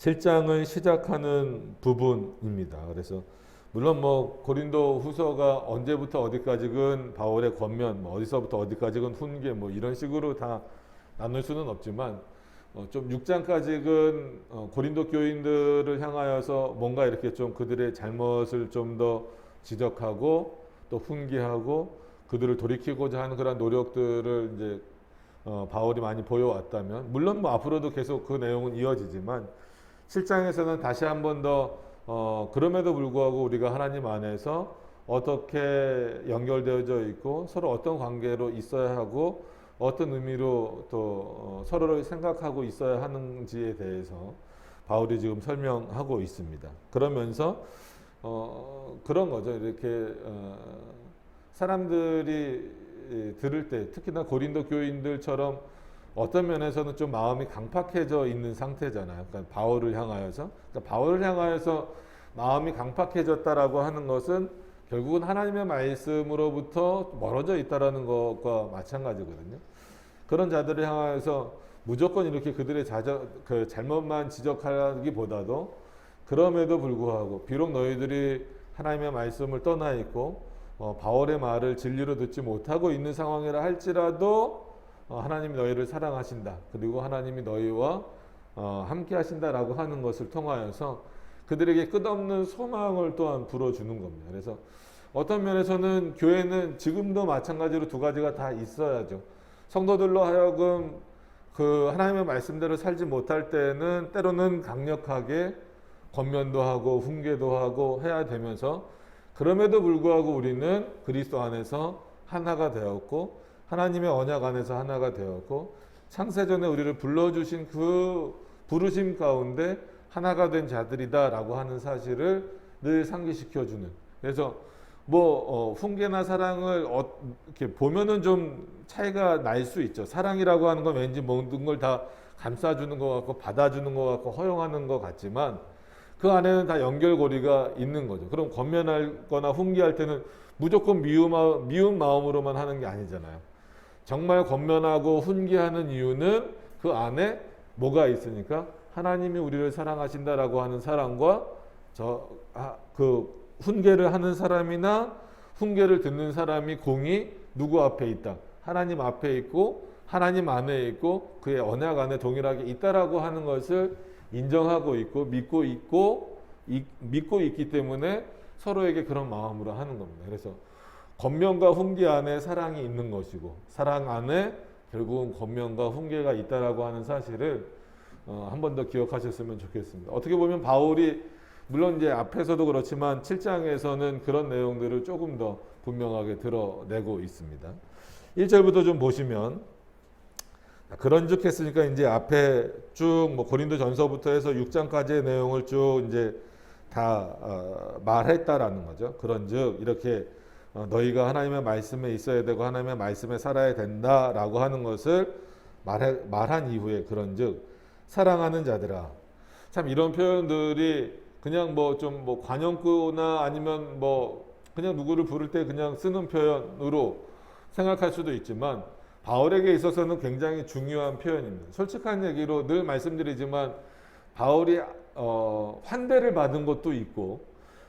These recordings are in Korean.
7장을 시작하는 부분입니다. 그래서 물론 뭐 고린도 후서가 언제부터 어디까지건 바울의 권면, 뭐 어디서부터 어디까지건 훈계 뭐 이런 식으로 다 나눌 수는 없지만 좀 6장까지는 고린도 교인들을 향하여서 뭔가 이렇게 좀 그들의 잘못을 좀 더 지적하고 또 훈계하고 그들을 돌이키고자 하는 그런 노력들을 이제 바울이 많이 보여왔다면, 물론 뭐 앞으로도 계속 그 내용은 이어지지만 7장에서는 다시 한 번 더 그럼에도 불구하고 우리가 하나님 안에서 어떻게 연결되어져 있고 서로 어떤 관계로 있어야 하고 어떤 의미로 또 서로를 생각하고 있어야 하는지에 대해서 바울이 지금 설명하고 있습니다. 그러면서 그런 거죠. 이렇게 사람들이 들을 때, 특히나 고린도 교인들처럼 어떤 면에서는 좀 마음이 강팍해져 있는 상태잖아요. 그러니까 바울을 향하여서, 바울을 향하여서 마음이 강팍해졌다라고 하는 것은 결국은 하나님의 말씀으로부터 멀어져 있다라는 것과 마찬가지거든요. 그런 자들을 향하여서 무조건 이렇게 그들의 그 잘못만 지적하기보다도, 그럼에도 불구하고 비록 너희들이 하나님의 말씀을 떠나 있고 바울의 말을 진리로 듣지 못하고 있는 상황이라 할지라도 하나님이 너희를 사랑하신다, 그리고 하나님이 너희와 함께 하신다라고 하는 것을 통하여서 그들에게 끝없는 소망을 또한 불어주는 겁니다. 그래서 어떤 면에서는 교회는 지금도 마찬가지로 두 가지가 다 있어야죠. 성도들로 하여금 그 하나님의 말씀대로 살지 못할 때는 때로는 강력하게 권면도 하고 훈계도 하고 해야 되면서, 그럼에도 불구하고 우리는 그리스도 안에서 하나가 되었고 하나님의 언약 안에서 하나가 되었고 창세전에 우리를 불러주신 그 부르심 가운데 하나가 된 자들이다라고 하는 사실을 늘 상기시켜주는. 그래서 뭐 훈계나 사랑을 이렇게 보면은 좀 차이가 날 수 있죠. 사랑이라고 하는 건 왠지 모든 걸 다 감싸주는 것 같고 받아주는 것 같고 허용하는 것 같지만 그 안에는 다 연결고리가 있는 거죠. 그럼 권면하거나 훈계할 때는 무조건 미운 마음으로만 하는 게 아니잖아요. 정말 권면하고 훈계하는 이유는 그 안에 뭐가 있으니까 하나님이 우리를 사랑하신다라고 하는 사랑과 그 훈계를 하는 사람이나 훈계를 듣는 사람이 공이 누구 앞에 있다? 하나님 앞에 있고 하나님 안에 있고 그의 언약 안에 동일하게 있다라고 하는 것을 인정하고 있고 믿고 있기 때문에 서로에게 그런 마음으로 하는 겁니다. 그래서 권면과 훈계 안에 사랑이 있는 것이고 사랑 안에 결국은 권면과 훈계가 있다라고 하는 사실을 한 번 더 기억하셨으면 좋겠습니다. 어떻게 보면 바울이 물론 이제 앞에서도 그렇지만 7장에서는 그런 내용들을 조금 더 분명하게 드러내고 있습니다. 1절부터 좀 보시면, 그런즉 했으니까 이제 앞에 쭉 뭐 고린도 전서부터 해서 6장까지의 내용을 쭉 이제 다 말했다라는 거죠. 그런즉 이렇게 너희가 하나님의 말씀에 있어야 되고 하나님의 말씀에 살아야 된다라고 하는 것을 말한 이후에, 그런즉 사랑하는 자들아. 참 이런 표현들이 그냥 뭐 좀 뭐 관용구나 아니면 뭐 그냥 누구를 부를 때 그냥 쓰는 표현으로 생각할 수도 있지만 바울에게 있어서는 굉장히 중요한 표현입니다. 솔직한 얘기로 늘 말씀드리지만 바울이 환대를 받은 것도 있고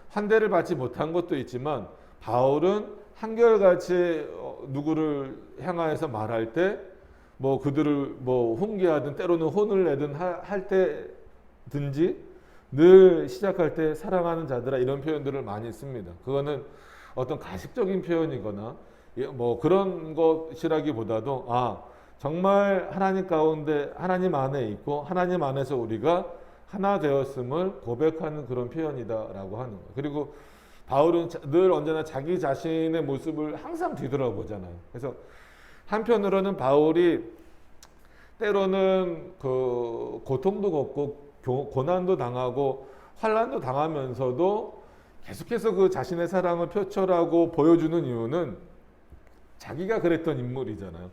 환대를 받지 못한 것도 있지만 바울은 한결같이 누구를 향하여서 말할 때 뭐 그들을 뭐 훈계하든 때로는 혼을 내든 할 때든지 늘 시작할 때 사랑하는 자들아 이런 표현들을 많이 씁니다. 그거는 어떤 가식적인 표현이거나 뭐 그런 것이라기보다도 정말 하나님 가운데 하나님 안에 있고 하나님 안에서 우리가 하나 되었음을 고백하는 그런 표현이다라고 하는 거예요. 그리고 바울은 늘 언제나 자기 자신의 모습을 항상 뒤돌아보잖아요. 그래서 한편으로는 바울이 때로는 그 고통도 겪고 고난도 당하고 환난도 당하면서도 계속해서 그 자신의 사랑을 표출하고 보여주는 이유는 자기가 그랬던 인물이잖아요.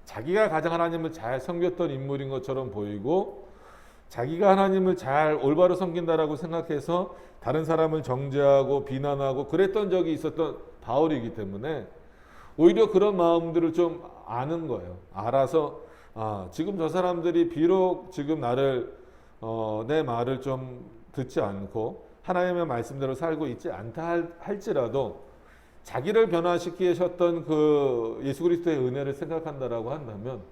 자기가 가장 하나님을 잘 섬겼던 인물인 것처럼 보이고 자기가 하나님을 잘 올바로 섬긴다라고 생각해서 다른 사람을 정죄하고 비난하고 그랬던 적이 있었던 바울이기 때문에 오히려 그런 마음들을 좀 아는 거예요. 알아서 지금 저 사람들이 비록 지금 나를 내 말을 좀 듣지 않고 하나님의 말씀대로 살고 있지 않다 할지라도 자기를 변화시키셨던 그 예수 그리스도의 은혜를 생각한다라고 한다면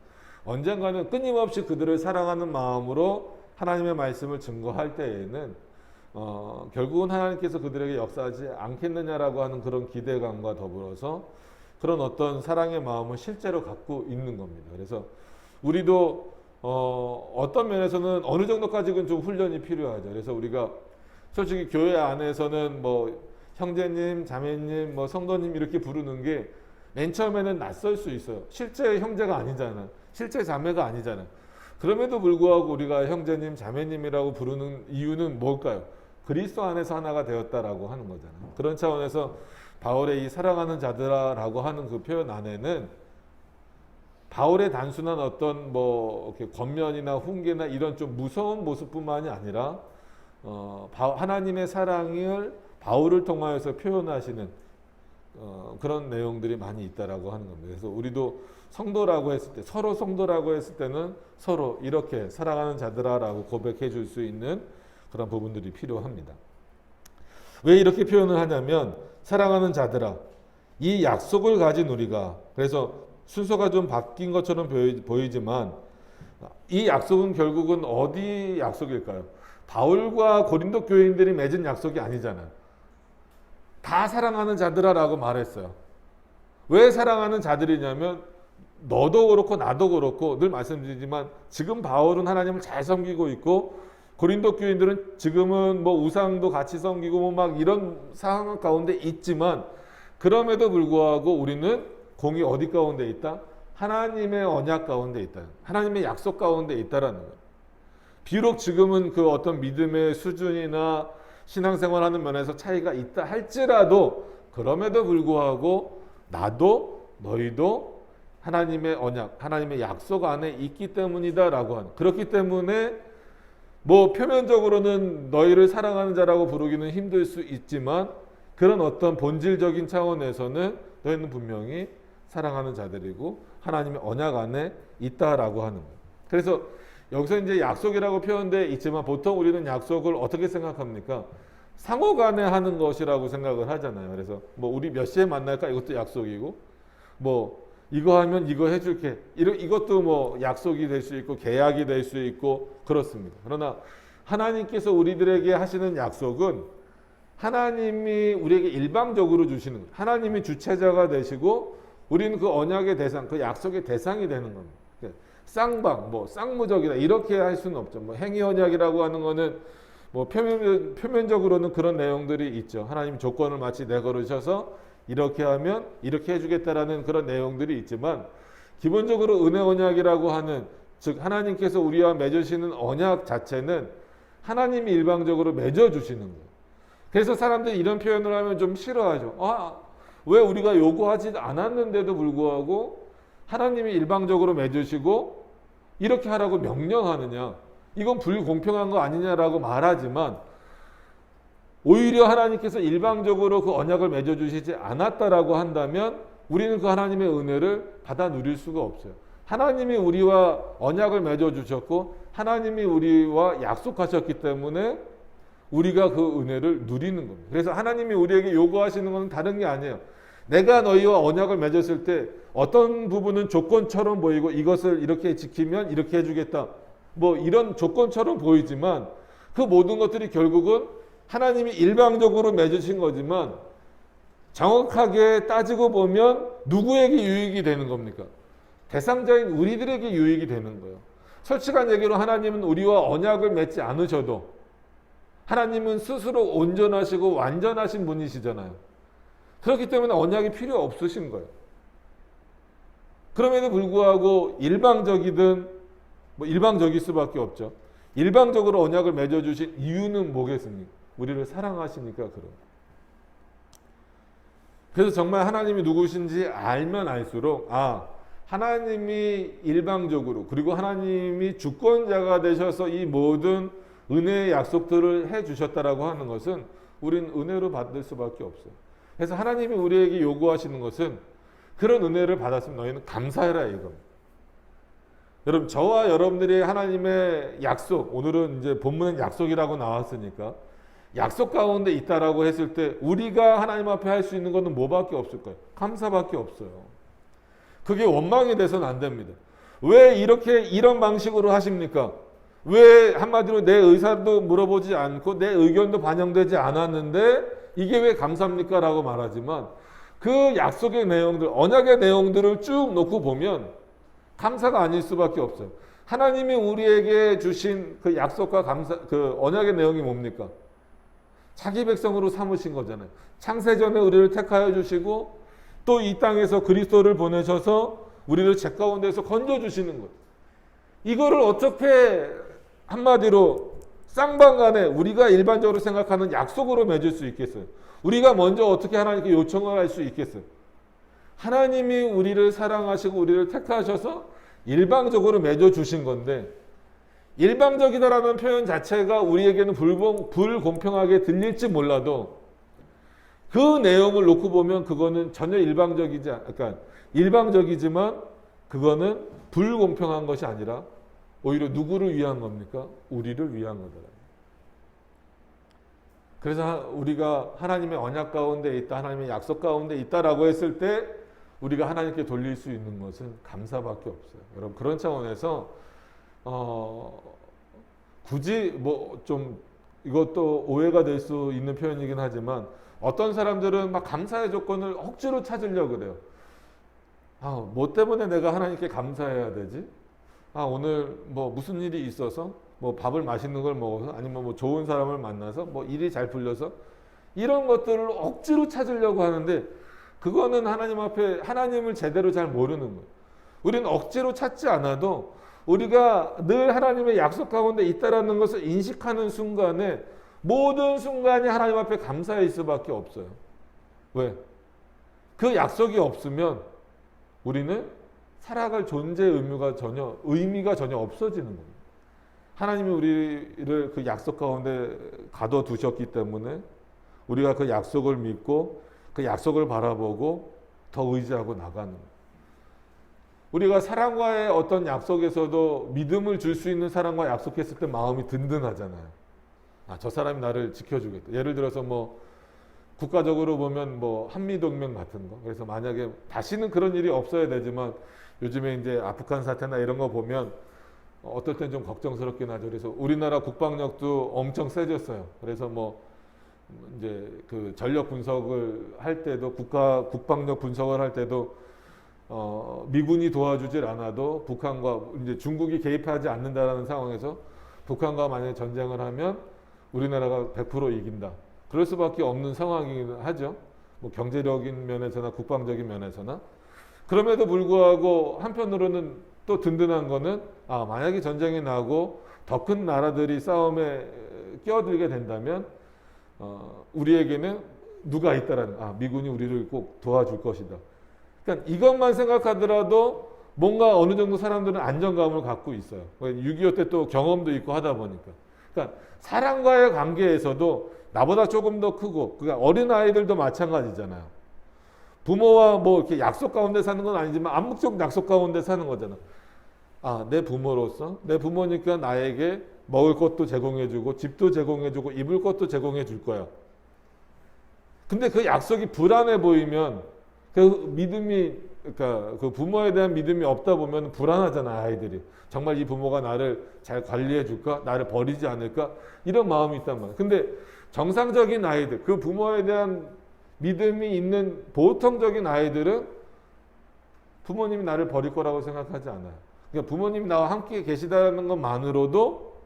언젠가는 끊임없이 그들을 사랑하는 마음으로 하나님의 말씀을 증거할 때에는 결국은 하나님께서 그들에게 역사하지 않겠느냐라고 하는 그런 기대감과 더불어서 그런 어떤 사랑의 마음을 실제로 갖고 있는 겁니다. 그래서 우리도 어떤 면에서는 어느 정도까지는 좀 훈련이 필요하죠. 그래서 우리가 솔직히 교회 안에서는 뭐 형제님, 자매님, 뭐 성도님 이렇게 부르는 게 맨 처음에는 낯설 수 있어요. 실제 형제가 아니잖아. 실제 자매가 아니잖아. 그럼에도 불구하고 우리가 형제님, 자매님이라고 부르는 이유는 뭘까요? 그리스도 안에서 하나가 되었다라고 하는 거잖아요. 그런 차원에서 바울의 이 사랑하는 자들아라고 하는 그 표현 안에는 바울의 단순한 어떤 뭐 이렇게 권면이나 훈계나 이런 좀 무서운 모습뿐만이 아니라 하나님의 사랑을 바울을 통하여서 표현하시는 그런 내용들이 많이 있다라고 하는 겁니다. 그래서 우리도 성도라고 했을 때, 서로 성도라고 했을 때는 서로 이렇게 사랑하는 자들아라고 고백해 줄 수 있는 그런 부분들이 필요합니다. 왜 이렇게 표현을 하냐면 사랑하는 자들아, 이 약속을 가진 우리가, 그래서 순서가 좀 바뀐 것처럼 보이지만 이 약속은 결국은 어디 약속일까요? 바울과 고린도 교인들이 맺은 약속이 아니잖아요. 다 사랑하는 자들아라고 말했어요. 왜 사랑하는 자들이냐면 너도 그렇고 나도 그렇고 늘 말씀드리지만 지금 바울은 하나님을 잘 섬기고 있고 고린도 교인들은 지금은 뭐 우상도 같이 섬기고 뭐 막 이런 상황 가운데 있지만 그럼에도 불구하고 우리는 공이 어디 가운데 있다? 하나님의 언약 가운데 있다. 하나님의 약속 가운데 있다라는 거예요. 비록 지금은 그 어떤 믿음의 수준이나 신앙생활하는 면에서 차이가 있다 할지라도 그럼에도 불구하고 나도 너희도 하나님의 언약, 하나님의 약속 안에 있기 때문이다라고 하는. 그렇기 때문에 뭐 표면적으로는 너희를 사랑하는 자라고 부르기는 힘들 수 있지만 그런 어떤 본질적인 차원에서는 너희는 분명히 사랑하는 자들이고 하나님의 언약 안에 있다라고 하는 거예요. 그래서 여기서 이제 약속이라고 표현되어 있지만 보통 우리는 약속을 어떻게 생각합니까? 상호 간에 하는 것이라고 생각을 하잖아요. 그래서 뭐 우리 몇 시에 만날까? 이것도 약속이고 뭐 이거 하면 이거 해줄게. 이것도 뭐 약속이 될 수 있고 계약이 될 수 있고 그렇습니다. 그러나 하나님께서 우리들에게 하시는 약속은 하나님이 우리에게 일방적으로 주시는 거예요. 하나님이 주체자가 되시고 우리는 그 언약의 대상, 그 약속의 대상이 되는 겁니다. 쌍방, 뭐 쌍무적이다 이렇게 할 수는 없죠. 뭐 행위 언약이라고 하는 거는 뭐 표면적으로는 그런 내용들이 있죠. 하나님 조건을 마치 내걸으셔서 이렇게 하면 이렇게 해주겠다라는 그런 내용들이 있지만 기본적으로 은혜 언약이라고 하는 즉 하나님께서 우리와 맺으시는 언약 자체는 하나님이 일방적으로 맺어주시는 거예요. 그래서 사람들이 이런 표현을 하면 좀 싫어하죠. 왜 우리가 요구하지 않았는데도 불구하고 하나님이 일방적으로 맺으시고 이렇게 하라고 명령하느냐. 이건 불공평한 거 아니냐라고 말하지만 오히려 하나님께서 일방적으로 그 언약을 맺어주시지 않았다라고 한다면 우리는 그 하나님의 은혜를 받아 누릴 수가 없어요. 하나님이 우리와 언약을 맺어주셨고 하나님이 우리와 약속하셨기 때문에 우리가 그 은혜를 누리는 겁니다. 그래서 하나님이 우리에게 요구하시는 것은 다른 게 아니에요. 내가 너희와 언약을 맺었을 때 어떤 부분은 조건처럼 보이고 이것을 이렇게 지키면 이렇게 해주겠다. 뭐 이런 조건처럼 보이지만 그 모든 것들이 결국은 하나님이 일방적으로 맺으신 거지만 정확하게 따지고 보면 누구에게 유익이 되는 겁니까? 대상자인 우리들에게 유익이 되는 거예요. 솔직한 얘기로 하나님은 우리와 언약을 맺지 않으셔도 하나님은 스스로 온전하시고 완전하신 분이시잖아요. 그렇기 때문에 언약이 필요 없으신 거예요. 그럼에도 불구하고 일방적이든 뭐 일방적일 수밖에 없죠. 일방적으로 언약을 맺어주신 이유는 뭐겠습니까? 우리를 사랑하시니까 그런. 그래서 정말 하나님이 누구신지 알면 알수록 하나님이 일방적으로 그리고 하나님이 주권자가 되셔서 이 모든 은혜의 약속들을 해주셨다라고 하는 것은 우리는 은혜로 받을 수밖에 없어요. 그래서 하나님이 우리에게 요구하시는 것은 그런 은혜를 받았으면 너희는 감사해라 이겁니다. 여러분, 저와 여러분들이 하나님의 약속, 오늘은 이제 본문은 약속이라고 나왔으니까 약속 가운데 있다라고 했을 때 우리가 하나님 앞에 할 수 있는 것은 뭐밖에 없을까요? 감사밖에 없어요. 그게 원망이 돼서는 안 됩니다. 왜 이렇게 이런 방식으로 하십니까? 왜 한마디로 내 의사도 물어보지 않고 내 의견도 반영되지 않았는데 이게 왜 감사합니까? 라고 말하지만 그 약속의 내용들, 언약의 내용들을 쭉 놓고 보면 감사가 아닐 수밖에 없어요. 하나님이 우리에게 주신 그 약속과 감사, 그 언약의 내용이 뭡니까? 자기 백성으로 삼으신 거잖아요. 창세전에 우리를 택하여 주시고 또 이 땅에서 그리스도를 보내셔서 우리를 죄 가운데서 건져주시는 거예요. 이거를 어떻게 한마디로 쌍방간에 우리가 일반적으로 생각하는 약속으로 맺을 수 있겠어요? 우리가 먼저 어떻게 하나님께 요청을 할 수 있겠어요? 하나님이 우리를 사랑하시고 우리를 택하셔서 일방적으로 맺어주신 건데 일방적이다라는 표현 자체가 우리에게는 불공평하게 들릴지 몰라도 그 내용을 놓고 보면 그거는 전혀 그러니까 일방적이지만 그거는 불공평한 것이 아니라 오히려 누구를 위한 겁니까? 우리를 위한 거더라고요. 그래서 우리가 하나님의 언약 가운데 있다, 하나님의 약속 가운데 있다라고 했을 때 우리가 하나님께 돌릴 수 있는 것은 감사밖에 없어요. 여러분, 그런 차원에서 굳이 뭐 좀 이것도 오해가 될 수 있는 표현이긴 하지만 어떤 사람들은 막 감사의 조건을 억지로 찾으려고 그래요. 뭐 때문에 내가 하나님께 감사해야 되지? 오늘 뭐 무슨 일이 있어서 뭐 밥을 맛있는 걸 먹어서 아니면 뭐 좋은 사람을 만나서 뭐 일이 잘 풀려서 이런 것들을 억지로 찾으려고 하는데 그거는 하나님 앞에 하나님을 제대로 잘 모르는 거예요. 우리는 억지로 찾지 않아도 우리가 늘 하나님의 약속 가운데 있다라는 것을 인식하는 순간에 모든 순간이 하나님 앞에 감사할 수밖에 없어요. 왜? 그 약속이 없으면 우리는 살아갈 존재의 의미가 전혀 없어지는 겁니다. 하나님이 우리를 그 약속 가운데 가둬두셨기 때문에 우리가 그 약속을 믿고 그 약속을 바라보고 더 의지하고 나가는 거예요. 우리가 사랑과의 어떤 약속에서도 믿음을 줄 수 있는 사람과 약속했을 때 마음이 든든하잖아요. 저 사람이 나를 지켜주겠다. 예를 들어서 뭐 국가적으로 보면 뭐 한미동맹 같은 거. 그래서 만약에 다시는 그런 일이 없어야 되지만 요즘에 이제 아프간 사태나 이런 거 보면 어떨 땐 좀 걱정스럽긴 하죠. 그래서 우리나라 국방력도 엄청 세졌어요. 그래서 뭐 이제 그 전력 분석을 할 때도 국방력 분석을 할 때도 미군이 도와주질 않아도 북한과 이제 중국이 개입하지 않는다라는 상황에서 북한과 만약에 전쟁을 하면 우리나라가 100% 이긴다. 그럴 수밖에 없는 상황이긴 하죠. 뭐 경제적인 면에서나 국방적인 면에서나. 그럼에도 불구하고 한편으로는 또 든든한 거는 만약에 전쟁이 나고 더 큰 나라들이 싸움에 끼어들게 된다면 우리에게는 누가 있다라는 미군이 우리를 꼭 도와줄 것이다. 그러니까 이것만 생각하더라도 뭔가 어느 정도 사람들은 안정감을 갖고 있어요. 6.25 때 또 경험도 있고 하다 보니까. 그러니까 사람과의 관계에서도 나보다 조금 더 크고, 그러니까 어린 아이들도 마찬가지잖아요. 부모와 뭐 이렇게 약속 가운데 사는 건 아니지만 암묵적 약속 가운데 사는 거잖아. 내 부모로서 내 부모니까 나에게 먹을 것도 제공해주고 집도 제공해주고 입을 것도 제공해줄 거야. 근데 그 약속이 불안해 보이면 그 믿음이, 그러니까 그 부모에 대한 믿음이 없다 보면 불안하잖아, 아이들이. 정말 이 부모가 나를 잘 관리해 줄까? 나를 버리지 않을까? 이런 마음이 있단 말이야. 근데 정상적인 아이들, 그 부모에 대한 믿음이 있는 보통적인 아이들은 부모님이 나를 버릴 거라고 생각하지 않아요. 그러니까 부모님이 나와 함께 계시다는 것만으로도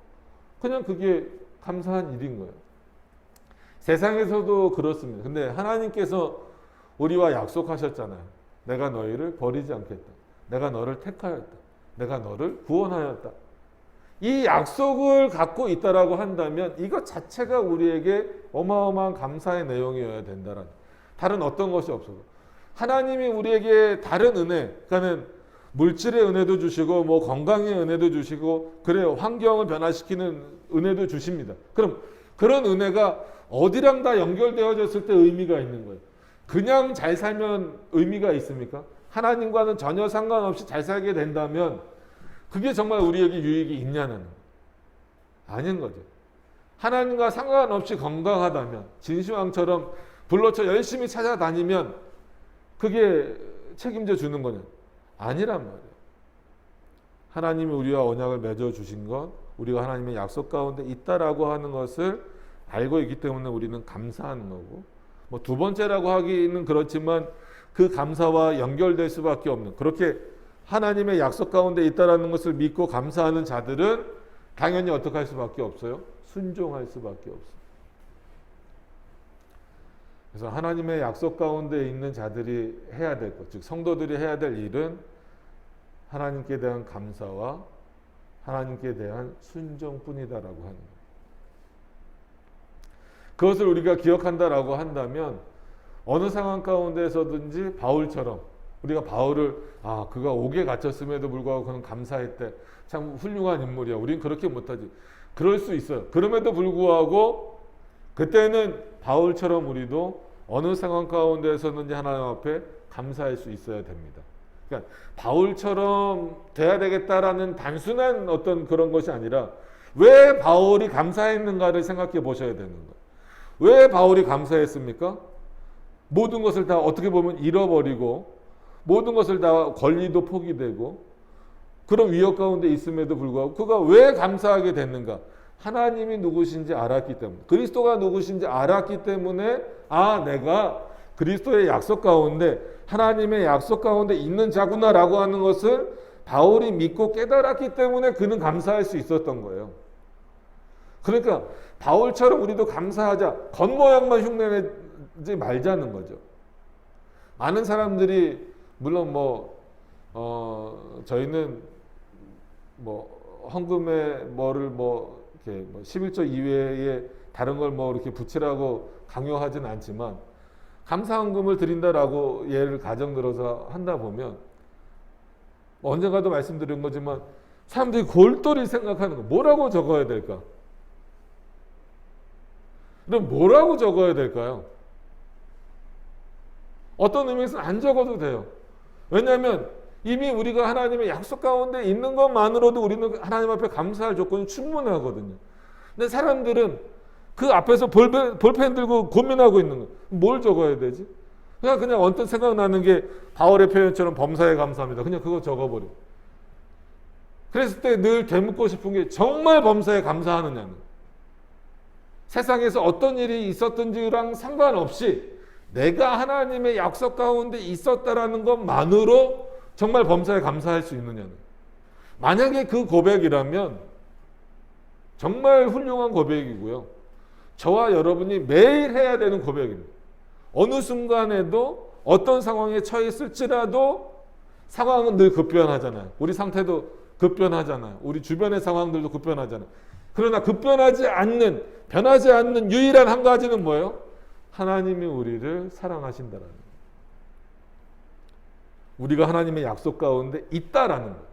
그냥 그게 감사한 일인 거예요. 세상에서도 그렇습니다. 근데 하나님께서 우리와 약속하셨잖아요. 내가 너희를 버리지 않겠다. 내가 너를 택하였다. 내가 너를 구원하였다. 이 약속을 갖고 있다라고 한다면 이것 자체가 우리에게 어마어마한 감사의 내용이어야 된다라는, 다른 어떤 것이 없어도. 하나님이 우리에게 다른 은혜, 그러니까는 물질의 은혜도 주시고 뭐 건강의 은혜도 주시고 그래요, 환경을 변화시키는 은혜도 주십니다. 그럼 그런 은혜가 어디랑 다 연결되어졌을 때 의미가 있는 거예요. 그냥 잘 살면 의미가 있습니까? 하나님과는 전혀 상관없이 잘 살게 된다면 그게 정말 우리에게 유익이 있냐는 아닌 거죠. 하나님과 상관없이 건강하다면, 진시황처럼 불로쳐 열심히 찾아다니면 그게 책임져 주는 거는 아니란 말이에요. 하나님이 우리와 언약을 맺어 주신 것, 우리가 하나님의 약속 가운데 있다라고 하는 것을 알고 있기 때문에 우리는 감사하는 거고, 뭐 두 번째라고 하기는 그렇지만 그 감사와 연결될 수밖에 없는, 그렇게 하나님의 약속 가운데 있다라는 것을 믿고 감사하는 자들은 당연히 어떻게 할 수밖에 없어요? 순종할 수밖에 없어요. 그래서 하나님의 약속 가운데 있는 자들이 해야 될 것, 즉 성도들이 해야 될 일은 하나님께 대한 감사와 하나님께 대한 순종뿐이다라고 하는 거예요. 그것을 우리가 기억한다라고 한다면 어느 상황 가운데서든지 바울처럼 우리가 바울을 그가 옥에 갇혔음에도 불구하고 그는 감사했대. 참 훌륭한 인물이야. 우린 그렇게 못하지. 그럴 수 있어요. 그럼에도 불구하고 그때는 바울처럼 우리도 어느 상황 가운데서든지 하나님 앞에 감사할 수 있어야 됩니다. 그러니까 바울처럼 돼야 되겠다라는 단순한 어떤 그런 것이 아니라 왜 바울이 감사했는가를 생각해 보셔야 되는 거예요. 왜 바울이 감사했습니까? 모든 것을 다 어떻게 보면 잃어버리고 모든 것을 다 권리도 포기되고 그런 위협 가운데 있음에도 불구하고 그가 왜 감사하게 됐는가? 하나님이 누구신지 알았기 때문에, 그리스도가 누구신지 알았기 때문에 내가 그리스도의 약속 가운데, 하나님의 약속 가운데 있는 자구나라고 하는 것을 바울이 믿고 깨달았기 때문에 그는 감사할 수 있었던 거예요. 그러니까 바울처럼 우리도 감사하자, 겉모양만 흉내내지 말자는 거죠. 많은 사람들이 물론 저희는 헌금에 이렇게 11조 이외에 다른 걸 이렇게 붙이라고 강요하진 않지만 감사헌금을 드린다라고 예를 가정 들어서 한다 보면 언젠가도 말씀드린 거지만 사람들이 골똘히 생각하는 거, 뭐라고 적어야 될까? 그럼 뭐라고 적어야 될까요? 어떤 의미에서는 안 적어도 돼요. 왜냐하면 이미 우리가 하나님의 약속 가운데 있는 것만으로도 우리는 하나님 앞에 감사할 조건이 충분하거든요. 근데 사람들은 그 앞에서 볼펜 들고 고민하고 있는 거예요. 뭘 적어야 되지? 그냥 언뜻 생각나는 게 바울의 표현처럼 범사에 감사합니다. 그냥 그거 적어버려. 그랬을 때 늘 되묻고 싶은 게 정말 범사에 감사하느냐는. 세상에서 어떤 일이 있었든지랑 상관없이 내가 하나님의 약속 가운데 있었다라는 것만으로 정말 범사에 감사할 수 있느냐는. 만약에 그 고백이라면 정말 훌륭한 고백이고요. 저와 여러분이 매일 해야 되는 고백입니다. 어느 순간에도 어떤 상황에 처해 있을지라도 상황은 늘 급변하잖아요. 우리 상태도 급변하잖아요. 우리 주변의 상황들도 급변하잖아요. 그러나 변하지 않는 유일한 한 가지는 뭐예요? 하나님이 우리를 사랑하신다라는 거예요. 우리가 하나님의 약속 가운데 있다라는 거예요.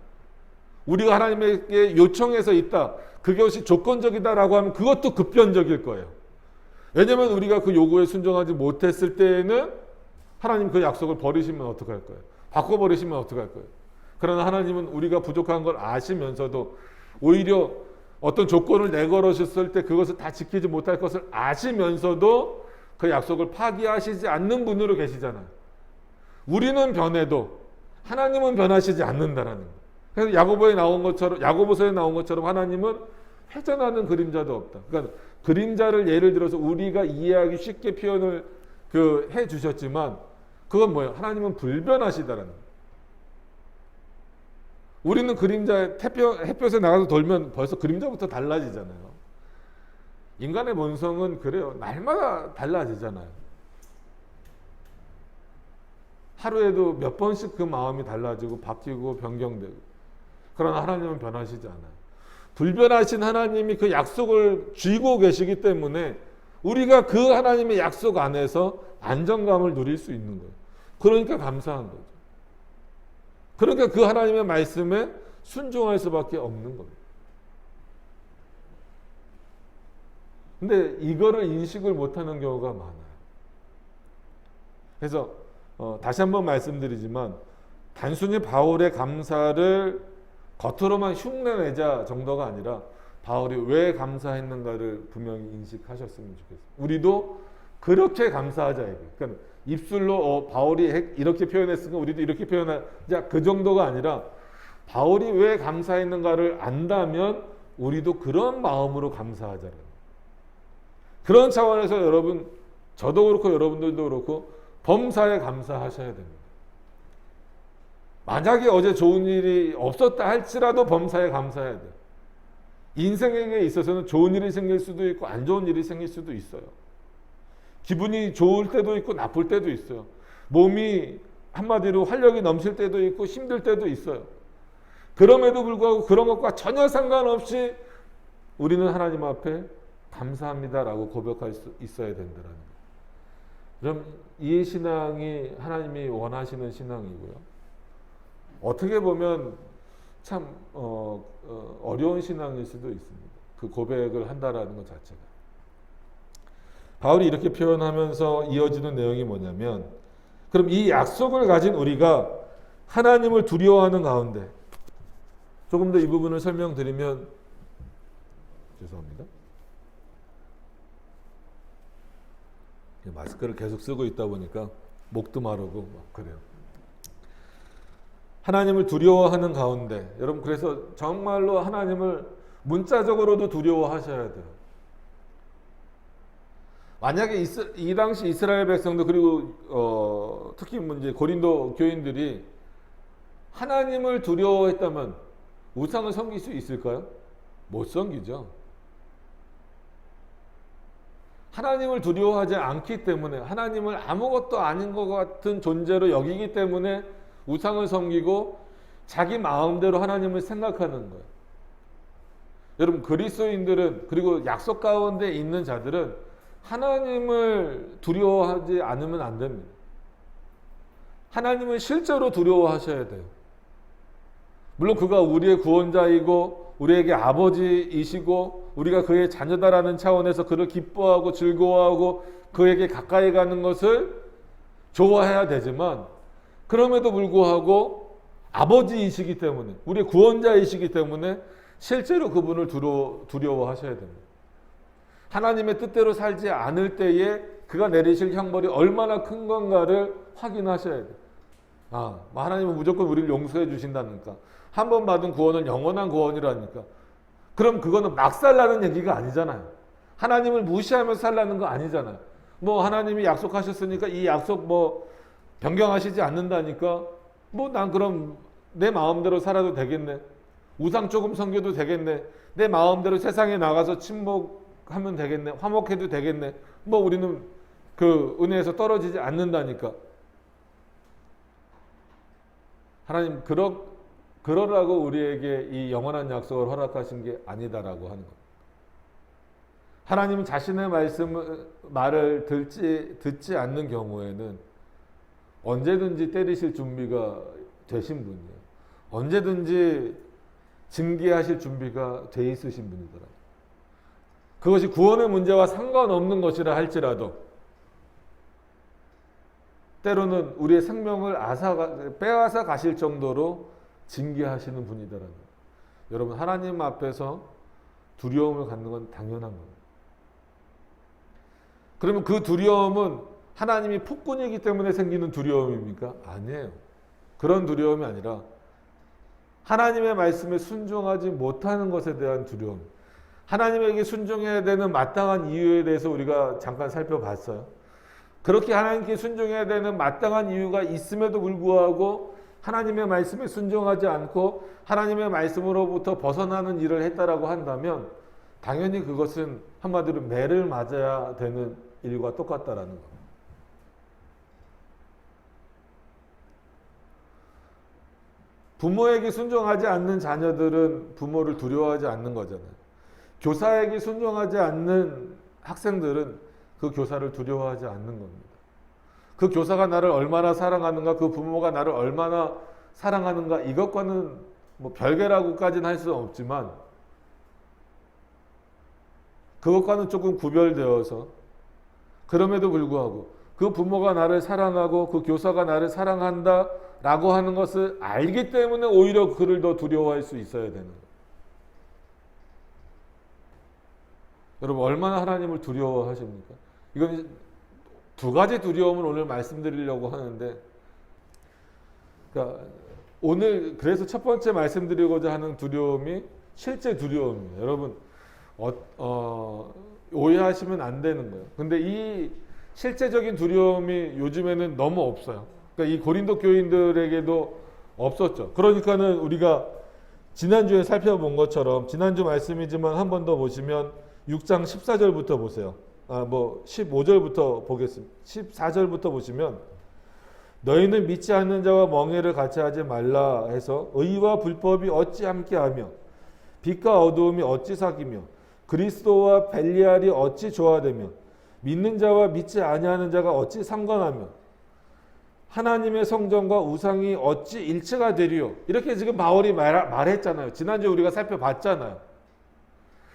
우리가 하나님에게 요청해서 있다. 그것이 조건적이다라고 하면 그것도 급변적일 거예요. 왜냐하면 우리가 그 요구에 순종하지 못했을 때에는 하나님 그 약속을 버리시면 어떡할 거예요? 바꿔버리시면 어떡할 거예요? 그러나 하나님은 우리가 부족한 걸 아시면서도 오히려 어떤 조건을 내걸으셨을 때 그것을 다 지키지 못할 것을 아시면서도 그 약속을 파기하시지 않는 분으로 계시잖아요. 우리는 변해도 하나님은 변하시지 않는다라는 거예요. 그래서 야고보서에 나온 것처럼 하나님은 회전하는 그림자도 없다. 그러니까 그림자를 예를 들어서 우리가 이해하기 쉽게 표현을 해 주셨지만 그건 뭐예요? 하나님은 불변하시다라는 거예요. 우리는 그림자에 햇볕에 나가서 돌면 벌써 그림자부터 달라지잖아요. 인간의 본성은 그래요. 날마다 달라지잖아요. 하루에도 몇 번씩 그 마음이 달라지고 바뀌고 변경되고. 그러나 하나님은 변하시지 않아요. 불변하신 하나님이 그 약속을 쥐고 계시기 때문에 우리가 그 하나님의 약속 안에서 안정감을 누릴 수 있는 거예요. 그러니까 감사한 거죠. 그러니까 그 하나님의 말씀에 순종할 수밖에 없는 겁니다. 근데 이거를 인식을 못하는 경우가 많아요. 그래서 다시 한번 말씀드리지만 단순히 바울의 감사를 겉으로만 흉내내자 정도가 아니라 바울이 왜 감사했는가를 분명히 인식하셨으면 좋겠어요. 우리도 그렇게 감사하자. 그러니까 입술로 바울이 이렇게 표현했으니까 우리도 이렇게 표현하자 그 정도가 아니라 바울이 왜 감사했는가를 안다면 우리도 그런 마음으로 감사하자는 그런 차원에서 여러분, 저도 그렇고 여러분들도 그렇고 범사에 감사하셔야 됩니다. 만약에 어제 좋은 일이 없었다 할지라도 범사에 감사해야 돼요. 인생에 있어서는 좋은 일이 생길 수도 있고 안 좋은 일이 생길 수도 있어요. 기분이 좋을 때도 있고 나쁠 때도 있어요. 몸이 한마디로 활력이 넘칠 때도 있고 힘들 때도 있어요. 그럼에도 불구하고 그런 것과 전혀 상관없이 우리는 하나님 앞에 감사합니다라고 고백할 수 있어야 된다는 거예요. 그럼 이 신앙이 하나님이 원하시는 신앙이고요. 어떻게 보면 참 어려운 신앙일 수도 있습니다. 그 고백을 한다라는 것 자체가. 바울이 이렇게 표현하면서 이어지는 내용이 뭐냐면, 그럼 이 약속을 가진 우리가 하나님을 두려워하는 가운데, 조금 더 이 부분을 설명드리면, 죄송합니다. 마스크를 계속 쓰고 있다 보니까 목도 마르고 막 그래요. 하나님을 두려워하는 가운데, 여러분 그래서 정말로 하나님을 문자적으로도 두려워하셔야 돼요. 만약에 이 당시 이스라엘 백성들 그리고 특히 이제 고린도 교인들이 하나님을 두려워했다면 우상을 섬길 수 있을까요? 못 섬기죠. 하나님을 두려워하지 않기 때문에, 하나님을 아무것도 아닌 것 같은 존재로 여기기 때문에 우상을 섬기고 자기 마음대로 하나님을 생각하는 거예요. 여러분 그리스도인들은, 그리고 약속 가운데 있는 자들은 하나님을 두려워하지 않으면 안 됩니다. 하나님을 실제로 두려워하셔야 돼요. 물론 그가 우리의 구원자이고 우리에게 아버지이시고 우리가 그의 자녀다라는 차원에서 그를 기뻐하고 즐거워하고 그에게 가까이 가는 것을 좋아해야 되지만, 그럼에도 불구하고 아버지이시기 때문에, 우리의 구원자이시기 때문에 실제로 그분을 두려워하셔야 됩니다. 하나님의 뜻대로 살지 않을 때에 그가 내리실 형벌이 얼마나 큰 건가를 확인하셔야 돼요. 하나님은 무조건 우리를 용서해 주신다니까, 한 번 받은 구원은 영원한 구원이라니까. 그럼 그거는 막 살라는 얘기가 아니잖아요. 하나님을 무시하면서 살라는 거 아니잖아요. 하나님이 약속하셨으니까 이 약속 변경하시지 않는다니까 난 그럼 내 마음대로 살아도 되겠네, 우상 조금 섬겨도 되겠네, 내 마음대로 세상에 나가서 침묵하면 되겠네, 화목해도 되겠네, 우리는 그 은혜에서 떨어지지 않는다니까. 하나님 그러라고 우리에게 이 영원한 약속을 허락하신 게 아니다라고 하는 겁니다. 하나님은 자신의 말을 듣지 않는 경우에는 언제든지 때리실 준비가 되신 분이에요. 언제든지 징계하실 준비가 돼 있으신 분이더라고요. 그것이 구원의 문제와 상관없는 것이라 할지라도 때로는 우리의 생명을 빼앗아 가실 정도로 징계하시는 분이더라고요. 여러분 하나님 앞에서 두려움을 갖는 건 당연한 겁니다. 그러면 그 두려움은 하나님이 폭군이기 때문에 생기는 두려움입니까? 아니에요. 그런 두려움이 아니라 하나님의 말씀에 순종하지 못하는 것에 대한 두려움. 하나님에게 순종해야 되는 마땅한 이유에 대해서 우리가 잠깐 살펴봤어요. 그렇게 하나님께 순종해야 되는 마땅한 이유가 있음에도 불구하고 하나님의 말씀에 순종하지 않고 하나님의 말씀으로부터 벗어나는 일을 했다라고 한다면 당연히 그것은 한마디로 매를 맞아야 되는 일과 똑같다라는 겁니다. 부모에게 순종하지 않는 자녀들은 부모를 두려워하지 않는 거잖아요. 교사에게 순종하지 않는 학생들은 그 교사를 두려워하지 않는 겁니다. 그 교사가 나를 얼마나 사랑하는가, 그 부모가 나를 얼마나 사랑하는가, 이것과는 별개라고까지는 할 수는 없지만 그것과는 조금 구별되어서, 그럼에도 불구하고 그 부모가 나를 사랑하고 그 교사가 나를 사랑한다 라고 하는 것을 알기 때문에 오히려 그를 더 두려워할 수 있어야 되는 거예요. 여러분 얼마나 하나님을 두려워하십니까? 이건 두 가지 두려움을 오늘 말씀드리려고 하는데, 그러니까 오늘 그래서 첫 번째 말씀드리고자 하는 두려움이 실제 두려움이에요. 여러분 오해하시면 안 되는 거예요. 근데 이 실제적인 두려움이 요즘에는 너무 없어요. 그러니까 이 고린도 교인들에게도 없었죠. 그러니까는 우리가 지난주에 살펴본 것처럼, 지난주 말씀이지만 한 번 더 보시면 6장 14절부터 보세요. 15절부터 보겠습니다. 14절부터 보시면, 너희는 믿지 않는 자와 멍해를 같이 하지 말라 해서 의와 불법이 어찌 함께하며 빛과 어두움이 어찌 사귀며 그리스도와 벨리알이 어찌 조화되며 믿는 자와 믿지 아니하는 자가 어찌 상관하며 하나님의 성전과 우상이 어찌 일체가 되리요. 이렇게 지금 바울이 말했잖아요. 지난주에 우리가 살펴봤잖아요.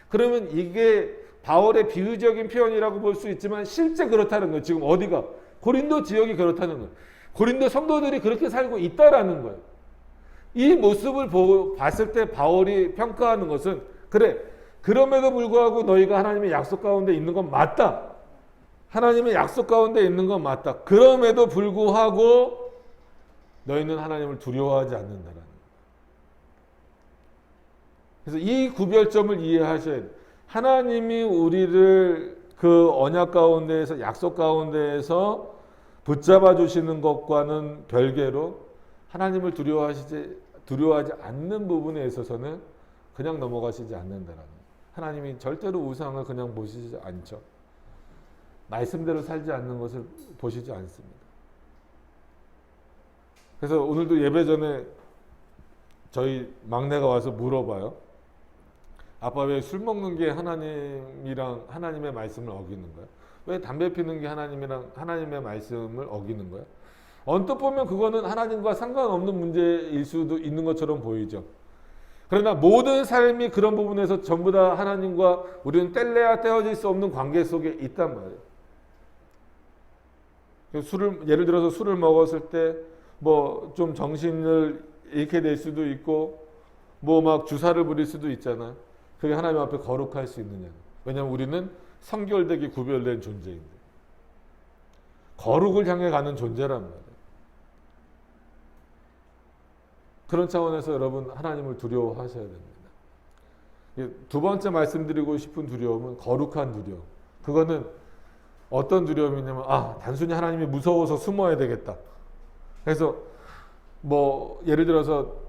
그러면 이게 바울의 비유적인 표현이라고 볼 수 있지만 실제 그렇다는 거예요. 지금 어디가? 고린도 지역이 그렇다는 거예요. 고린도 성도들이 그렇게 살고 있다라는 거예요. 이 모습을 봤을 때 바울이 평가하는 것은, 그래, 그럼에도 불구하고 너희가 하나님의 약속 가운데 있는 건 맞다. 하나님의 약속 가운데 있는 건 맞다. 그럼에도 불구하고 너희는 하나님을 두려워하지 않는다라는 거예요. 그래서 이 구별점을 이해하셔야 돼요. 하나님이 우리를 그 언약 가운데에서, 약속 가운데에서 붙잡아 주시는 것과는 별개로 하나님을 두려워하지 않는 부분에 있어서는 그냥 넘어가시지 않는다라는 거예요. 하나님이 절대로 우상을 그냥 보시지 않죠. 말씀대로 살지 않는 것을 보시지 않습니다. 그래서 오늘도 예배 전에 저희 막내가 와서 물어봐요. 아빠 왜 술 먹는 게 하나님의 말씀을 어기는 거야? 왜 담배 피는 게 하나님의 말씀을 어기는 거야? 언뜻 보면 그거는 하나님과 상관없는 문제일 수도 있는 것처럼 보이죠. 그러나 모든 삶이 그런 부분에서 전부 다 하나님과 우리는 뗄래야 떼어질 수 없는 관계 속에 있단 말이에요. 예를 들어서 술을 먹었을 때 좀 정신을 잃게 될 수도 있고 막 주사를 부릴 수도 있잖아요. 그게 하나님 앞에 거룩할 수 있느냐. 왜냐하면 우리는 성결되게 구별된 존재인데, 거룩을 향해 가는 존재란 말이에요. 그런 차원에서 여러분 하나님을 두려워하셔야 됩니다. 두 번째 말씀드리고 싶은 두려움은 거룩한 두려움. 그거는 어떤 두려움이냐면, 단순히 하나님이 무서워서 숨어야 되겠다. 그래서 예를 들어서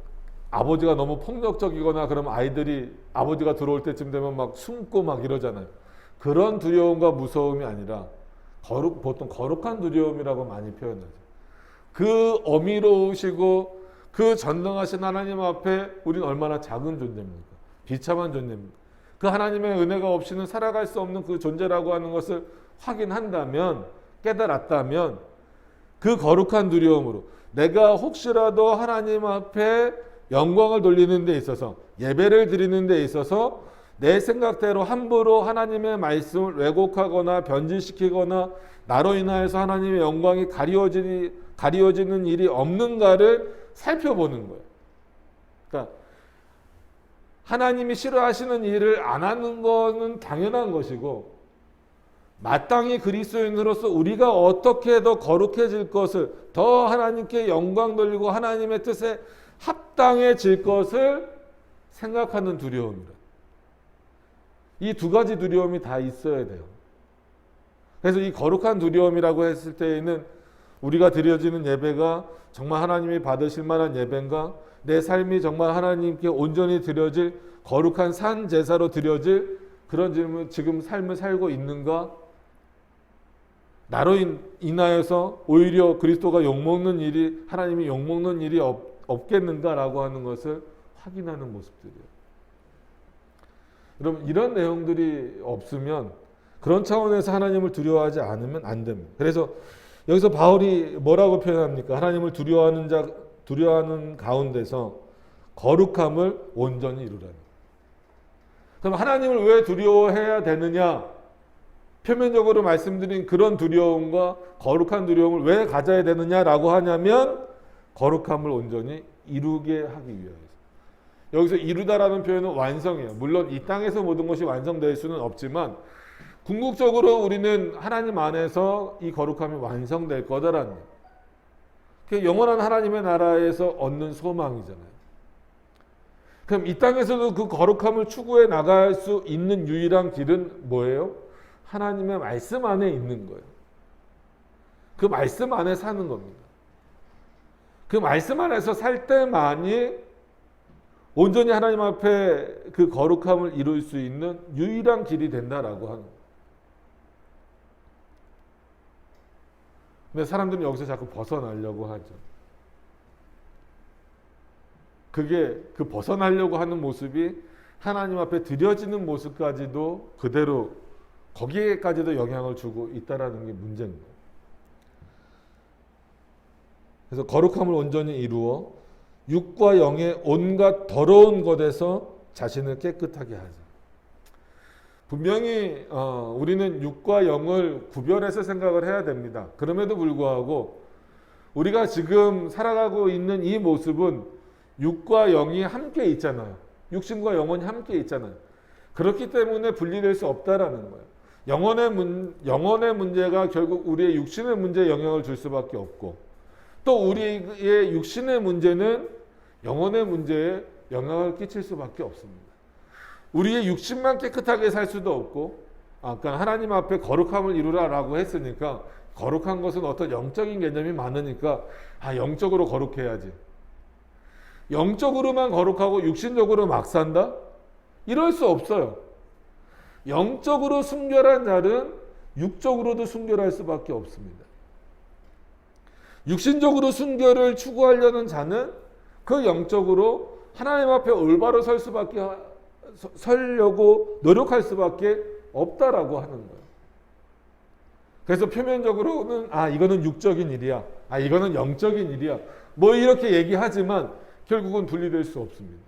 아버지가 너무 폭력적이거나 그러면 아이들이 아버지가 들어올 때쯤 되면 막 숨고 막 이러잖아요. 그런 두려움과 무서움이 아니라 보통 거룩한 두려움이라고 많이 표현하죠. 그 어미로우시고 그 전능하신 하나님 앞에 우리는 얼마나 작은 존재입니까? 비참한 존재입니다. 그 하나님의 은혜가 없이는 살아갈 수 없는 그 존재라고 하는 것을 확인한다면, 깨달았다면, 그 거룩한 두려움으로 내가 혹시라도 하나님 앞에 영광을 돌리는 데 있어서, 예배를 드리는 데 있어서 내 생각대로 함부로 하나님의 말씀을 왜곡하거나 변질시키거나 나로 인하여서 하나님의 영광이 가리워지는 일이 없는가를 살펴보는 거예요. 그러니까 하나님이 싫어하시는 일을 안 하는 것은 당연한 것이고, 마땅히 그리스도인으로서 우리가 어떻게 더 거룩해질 것을, 더 하나님께 영광 돌리고 하나님의 뜻에 합당해질 것을 생각하는 두려움이다. 이 두 가지 두려움이 다 있어야 돼요. 그래서 이 거룩한 두려움이라고 했을 때에는 우리가 드려지는 예배가 정말 하나님이 받으실 만한 예배인가? 내 삶이 정말 하나님께 온전히 드려질 거룩한 산 제사로 드려질 그런 지금 삶을 살고 있는가? 나로 인하여서 오히려 그리스도가 욕먹는 일이, 하나님이 욕먹는 일이 없겠는가라고 하는 것을 확인하는 모습들이에요. 여러분, 이런 내용들이 없으면, 그런 차원에서 하나님을 두려워하지 않으면 안 됩니다. 그래서 여기서 바울이 뭐라고 표현합니까? 하나님을 두려워하는 가운데서 거룩함을 온전히 이루라니. 그럼 하나님을 왜 두려워해야 되느냐? 표면적으로 말씀드린 그런 두려움과 거룩한 두려움을 왜 가져야 되느냐라고 하냐면, 거룩함을 온전히 이루게 하기 위하여서. 여기서 이루다라는 표현은 완성이에요. 물론 이 땅에서 모든 것이 완성될 수는 없지만 궁극적으로 우리는 하나님 안에서 이 거룩함이 완성될 거다라는 거예요. 그게 영원한 하나님의 나라에서 얻는 소망이잖아요. 그럼 이 땅에서도 그 거룩함을 추구해 나갈 수 있는 유일한 길은 뭐예요? 하나님의 말씀 안에 있는 거예요. 그 말씀 안에 사는 겁니다. 그 말씀 안에서 살 때만이 온전히 하나님 앞에 그 거룩함을 이룰 수 있는 유일한 길이 된다라고 하는 거예요. 근데 사람들은 여기서 자꾸 벗어나려고 하죠. 그게 그 벗어나려고 하는 모습이 하나님 앞에 드려지는 모습까지도 그대로 거기에까지도 영향을 주고 있다라는 게 문제인 거예요. 그래서 거룩함을 온전히 이루어 육과 영의 온갖 더러운 것에서 자신을 깨끗하게 하자. 분명히 우리는 육과 영을 구별해서 생각을 해야 됩니다. 그럼에도 불구하고 우리가 지금 살아가고 있는 이 모습은 육과 영이 함께 있잖아요. 육신과 영혼이 함께 있잖아요. 그렇기 때문에 분리될 수 없다라는 거예요. 영혼의 문제가 결국 우리의 육신의 문제에 영향을 줄 수밖에 없고, 또 우리의 육신의 문제는 영혼의 문제에 영향을 끼칠 수밖에 없습니다. 우리의 육신만 깨끗하게 살 수도 없고, 아까 하나님 앞에 거룩함을 이루라라고 했으니까 거룩한 것은 어떤 영적인 개념이 많으니까 영적으로 거룩해야지. 영적으로만 거룩하고 육신적으로 막 산다? 이럴 수 없어요. 영적으로 순결한 자는 육적으로도 순결할 수밖에 없습니다. 육신적으로 순결을 추구하려는 자는 그 영적으로 하나님 앞에 올바로 서려고 노력할 수밖에 없다라고 하는 거예요. 그래서 표면적으로는 이거는 육적인 일이야, 이거는 영적인 일이야, 뭐 이렇게 얘기하지만 결국은 분리될 수 없습니다.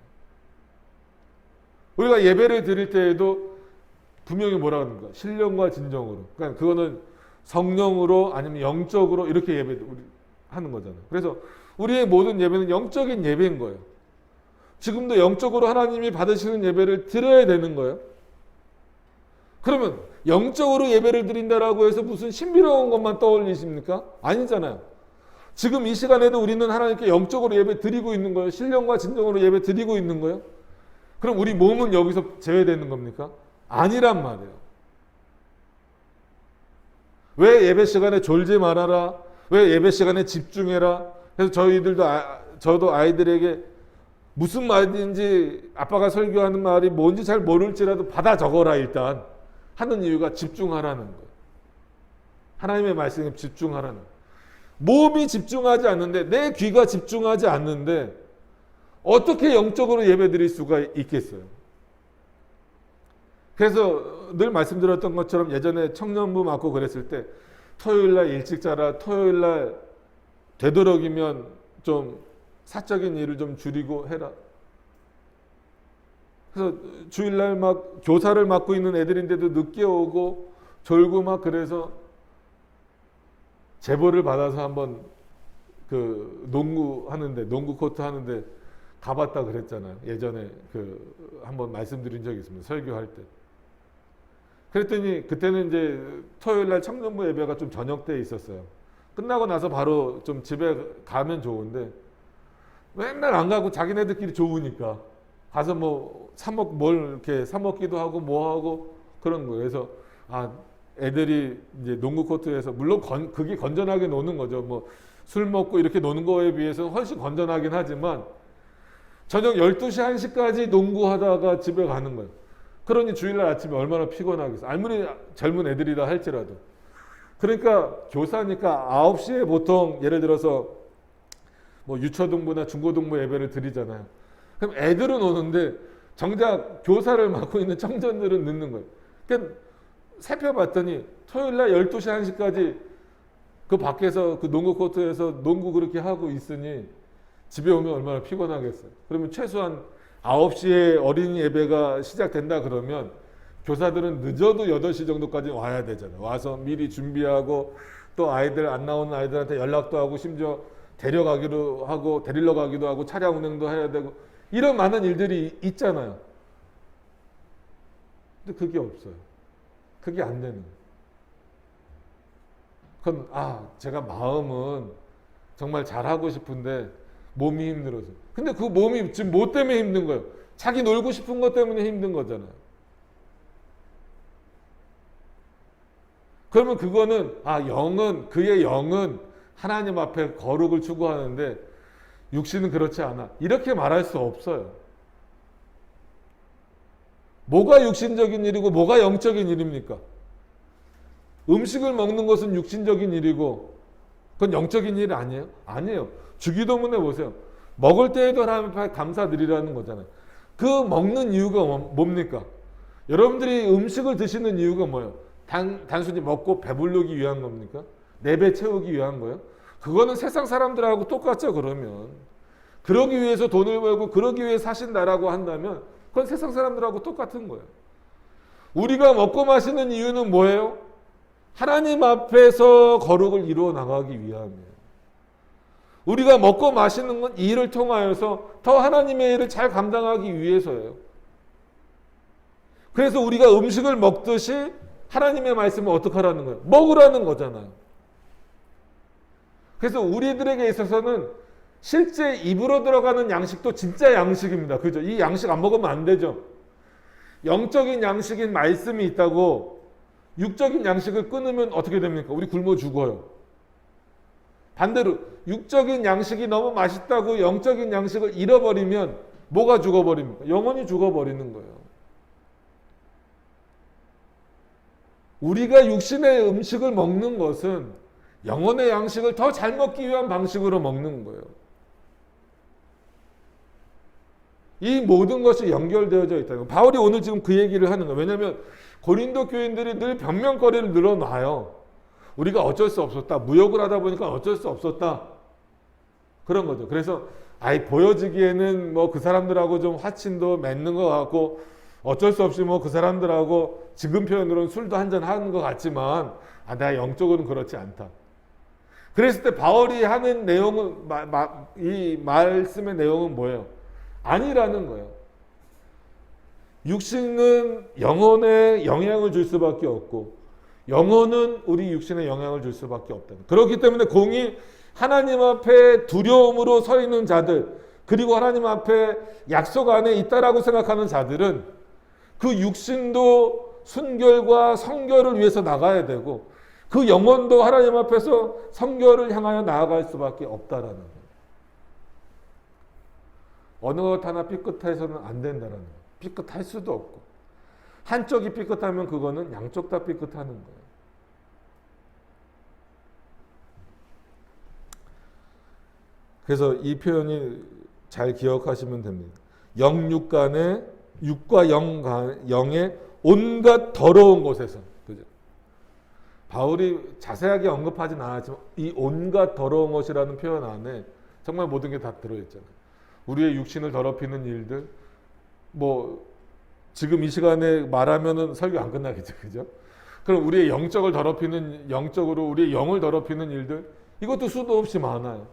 우리가 예배를 드릴 때에도 분명히 뭐라 그럽니까? 신령과 진정으로. 그러니까 그거는 성령으로 아니면 영적으로 이렇게 예배하는 거잖아요. 그래서 우리의 모든 예배는 영적인 예배인 거예요. 지금도 영적으로 하나님이 받으시는 예배를 드려야 되는 거예요. 그러면 영적으로 예배를 드린다라고 해서 무슨 신비로운 것만 떠올리십니까? 아니잖아요. 지금 이 시간에도 우리는 하나님께 영적으로 예배 드리고 있는 거예요. 신령과 진정으로 예배 드리고 있는 거예요. 그럼 우리 몸은 여기서 제외되는 겁니까? 아니란 말이에요. 왜 예배 시간에 졸지 말아라? 왜 예배 시간에 집중해라? 그래서 저도 아이들에게 무슨 말인지 아빠가 설교하는 말이 뭔지 잘 모를지라도 받아 적어라 일단 하는 이유가 집중하라는 거예요. 하나님의 말씀에 집중하라는 거예요. 몸이 집중하지 않는데, 내 귀가 집중하지 않는데 어떻게 영적으로 예배 드릴 수가 있겠어요? 그래서 늘 말씀드렸던 것처럼 예전에 청년부 맡고 그랬을 때 토요일날 일찍 자라, 토요일날 되도록이면 좀 사적인 일을 좀 줄이고 해라. 그래서 주일날 막 교사를 맡고 있는 애들인데도 늦게 오고 졸고 막 그래서 제보를 받아서 한번 그 농구 코트 하는데 가봤다 그랬잖아요. 예전에 한번 말씀드린 적이 있습니다. 설교할 때. 그랬더니 그때는 이제 토요일날 청년부 예배가 좀 저녁 때 있었어요. 끝나고 나서 바로 좀 집에 가면 좋은데 맨날 안 가고 자기네들끼리 좋으니까 가서 뭘 이렇게 사 먹기도 하고 뭐 하고 그런 거예요. 그래서 애들이 이제 농구 코트에서 물론 그게 건전하게 노는 거죠. 뭐 술 먹고 이렇게 노는 거에 비해서는 훨씬 건전하긴 하지만 저녁 12시 1시까지 농구하다가 집에 가는 거예요. 그러니 주일날 아침에 얼마나 피곤하겠어요. 아무리 젊은 애들이다 할지라도. 그러니까 교사니까 9시에 보통 예를 들어서 뭐 유초등부나 중고등부 예배를 드리잖아요. 그럼 애들은 오는데 정작 교사를 맡고 있는 청년들은 늦는 거예요. 그러니까 살펴봤더니 토요일날 12시 1시까지 그 밖에서 그 농구 코트에서 농구 그렇게 하고 있으니 집에 오면 얼마나 피곤하겠어요. 그러면 최소한 9시에 어린이 예배가 시작된다 그러면 교사들은 늦어도 8시 정도까지 와야 되잖아요. 와서 미리 준비하고 또 아이들 안 나오는 아이들한테 연락도 하고 심지어 데려가기도 하고 데리러 가기도 하고 차량 운행도 해야 되고 이런 많은 일들이 있잖아요. 근데 그게 없어요. 그게 안 되는 거예요. 그건 제가 마음은 정말 잘하고 싶은데 몸이 힘들어서. 근데 그 몸이 지금 뭐 때문에 힘든 거예요? 자기 놀고 싶은 것 때문에 힘든 거잖아요. 그러면 그거는 그의 영은 하나님 앞에 거룩을 추구하는데 육신은 그렇지 않아. 이렇게 말할 수 없어요. 뭐가 육신적인 일이고 뭐가 영적인 일입니까? 음식을 먹는 것은 육신적인 일이고 그건 영적인 일 아니에요? 아니에요. 주기도문에 보세요. 먹을 때에도 하나님 앞에 감사드리라는 거잖아요. 그 먹는 이유가 뭡니까? 여러분들이 음식을 드시는 이유가 뭐예요? 단순히 먹고 배부르기 위한 겁니까? 내 배 채우기 위한 거예요? 그거는 세상 사람들하고 똑같죠. 그러면 그러기 위해서 돈을 벌고 그러기 위해 사신다라고 한다면 그건 세상 사람들하고 똑같은 거예요. 우리가 먹고 마시는 이유는 뭐예요? 하나님 앞에서 거룩을 이루어 나가기 위함이에요. 우리가 먹고 마시는 건 이 일을 통하여서 더 하나님의 일을 잘 감당하기 위해서예요. 그래서 우리가 음식을 먹듯이 하나님의 말씀을 어떻게 하라는 거예요? 먹으라는 거잖아요. 그래서 우리들에게 있어서는 실제 입으로 들어가는 양식도 진짜 양식입니다. 그죠? 이 양식 안 먹으면 안 되죠. 영적인 양식인 말씀이 있다고 육적인 양식을 끊으면 어떻게 됩니까? 우리 굶어 죽어요. 반대로 육적인 양식이 너무 맛있다고 영적인 양식을 잃어버리면 뭐가 죽어버립니까? 영혼이 죽어버리는 거예요. 우리가 육신의 음식을 먹는 것은 영혼의 양식을 더 잘 먹기 위한 방식으로 먹는 거예요. 이 모든 것이 연결되어져 있다는 거예요. 바울이 오늘 지금 그 얘기를 하는 거예요. 왜냐하면 고린도 교인들이 늘 변명거리를 늘어놔요. 우리가 어쩔 수 없었다. 무역을 하다 보니까 어쩔 수 없었다. 그런 거죠. 그래서 보여지기에는 뭐 그 사람들하고 좀 화친도 맺는 것 같고 어쩔 수 없이 뭐 그 사람들하고 지금 표현으로는 술도 한잔 하는 것 같지만 내가 영적으로는 그렇지 않다. 그랬을 때 바울이 하는 내용은 이 말씀의 내용은 뭐예요? 아니라는 거예요. 육신은 영혼에 영향을 줄 수밖에 없고 영혼은 우리 육신에 영향을 줄 수밖에 없다. 그렇기 때문에 공이 하나님 앞에 두려움으로 서 있는 자들 그리고 하나님 앞에 약속 안에 있다라고 생각하는 자들은 그 육신도 순결과 성결을 위해서 나가야 되고 그 영혼도 하나님 앞에서 성결을 향하여 나아갈 수밖에 없다라는 거예요. 어느 것 하나 삐끗해서는 안 된다는 거예요. 삐끗할 수도 없고 한쪽이 삐끗하면 그거는 양쪽 다 삐끗하는 거예요. 그래서 이 표현이 잘 기억하시면 됩니다. 영육 간에 육과 영의 온갖 더러운 곳에서 그죠? 바울이 자세하게 언급하진 않았지만 이 온갖 더러운 것이라는 표현 안에 정말 모든 게 다 들어있잖아요. 우리의 육신을 더럽히는 일들 뭐 지금 이 시간에 말하면은 설교 안 끝나겠죠. 그죠? 그럼 우리의 영적을 더럽히는 영적으로 우리의 영을 더럽히는 일들 이것도 수도 없이 많아요.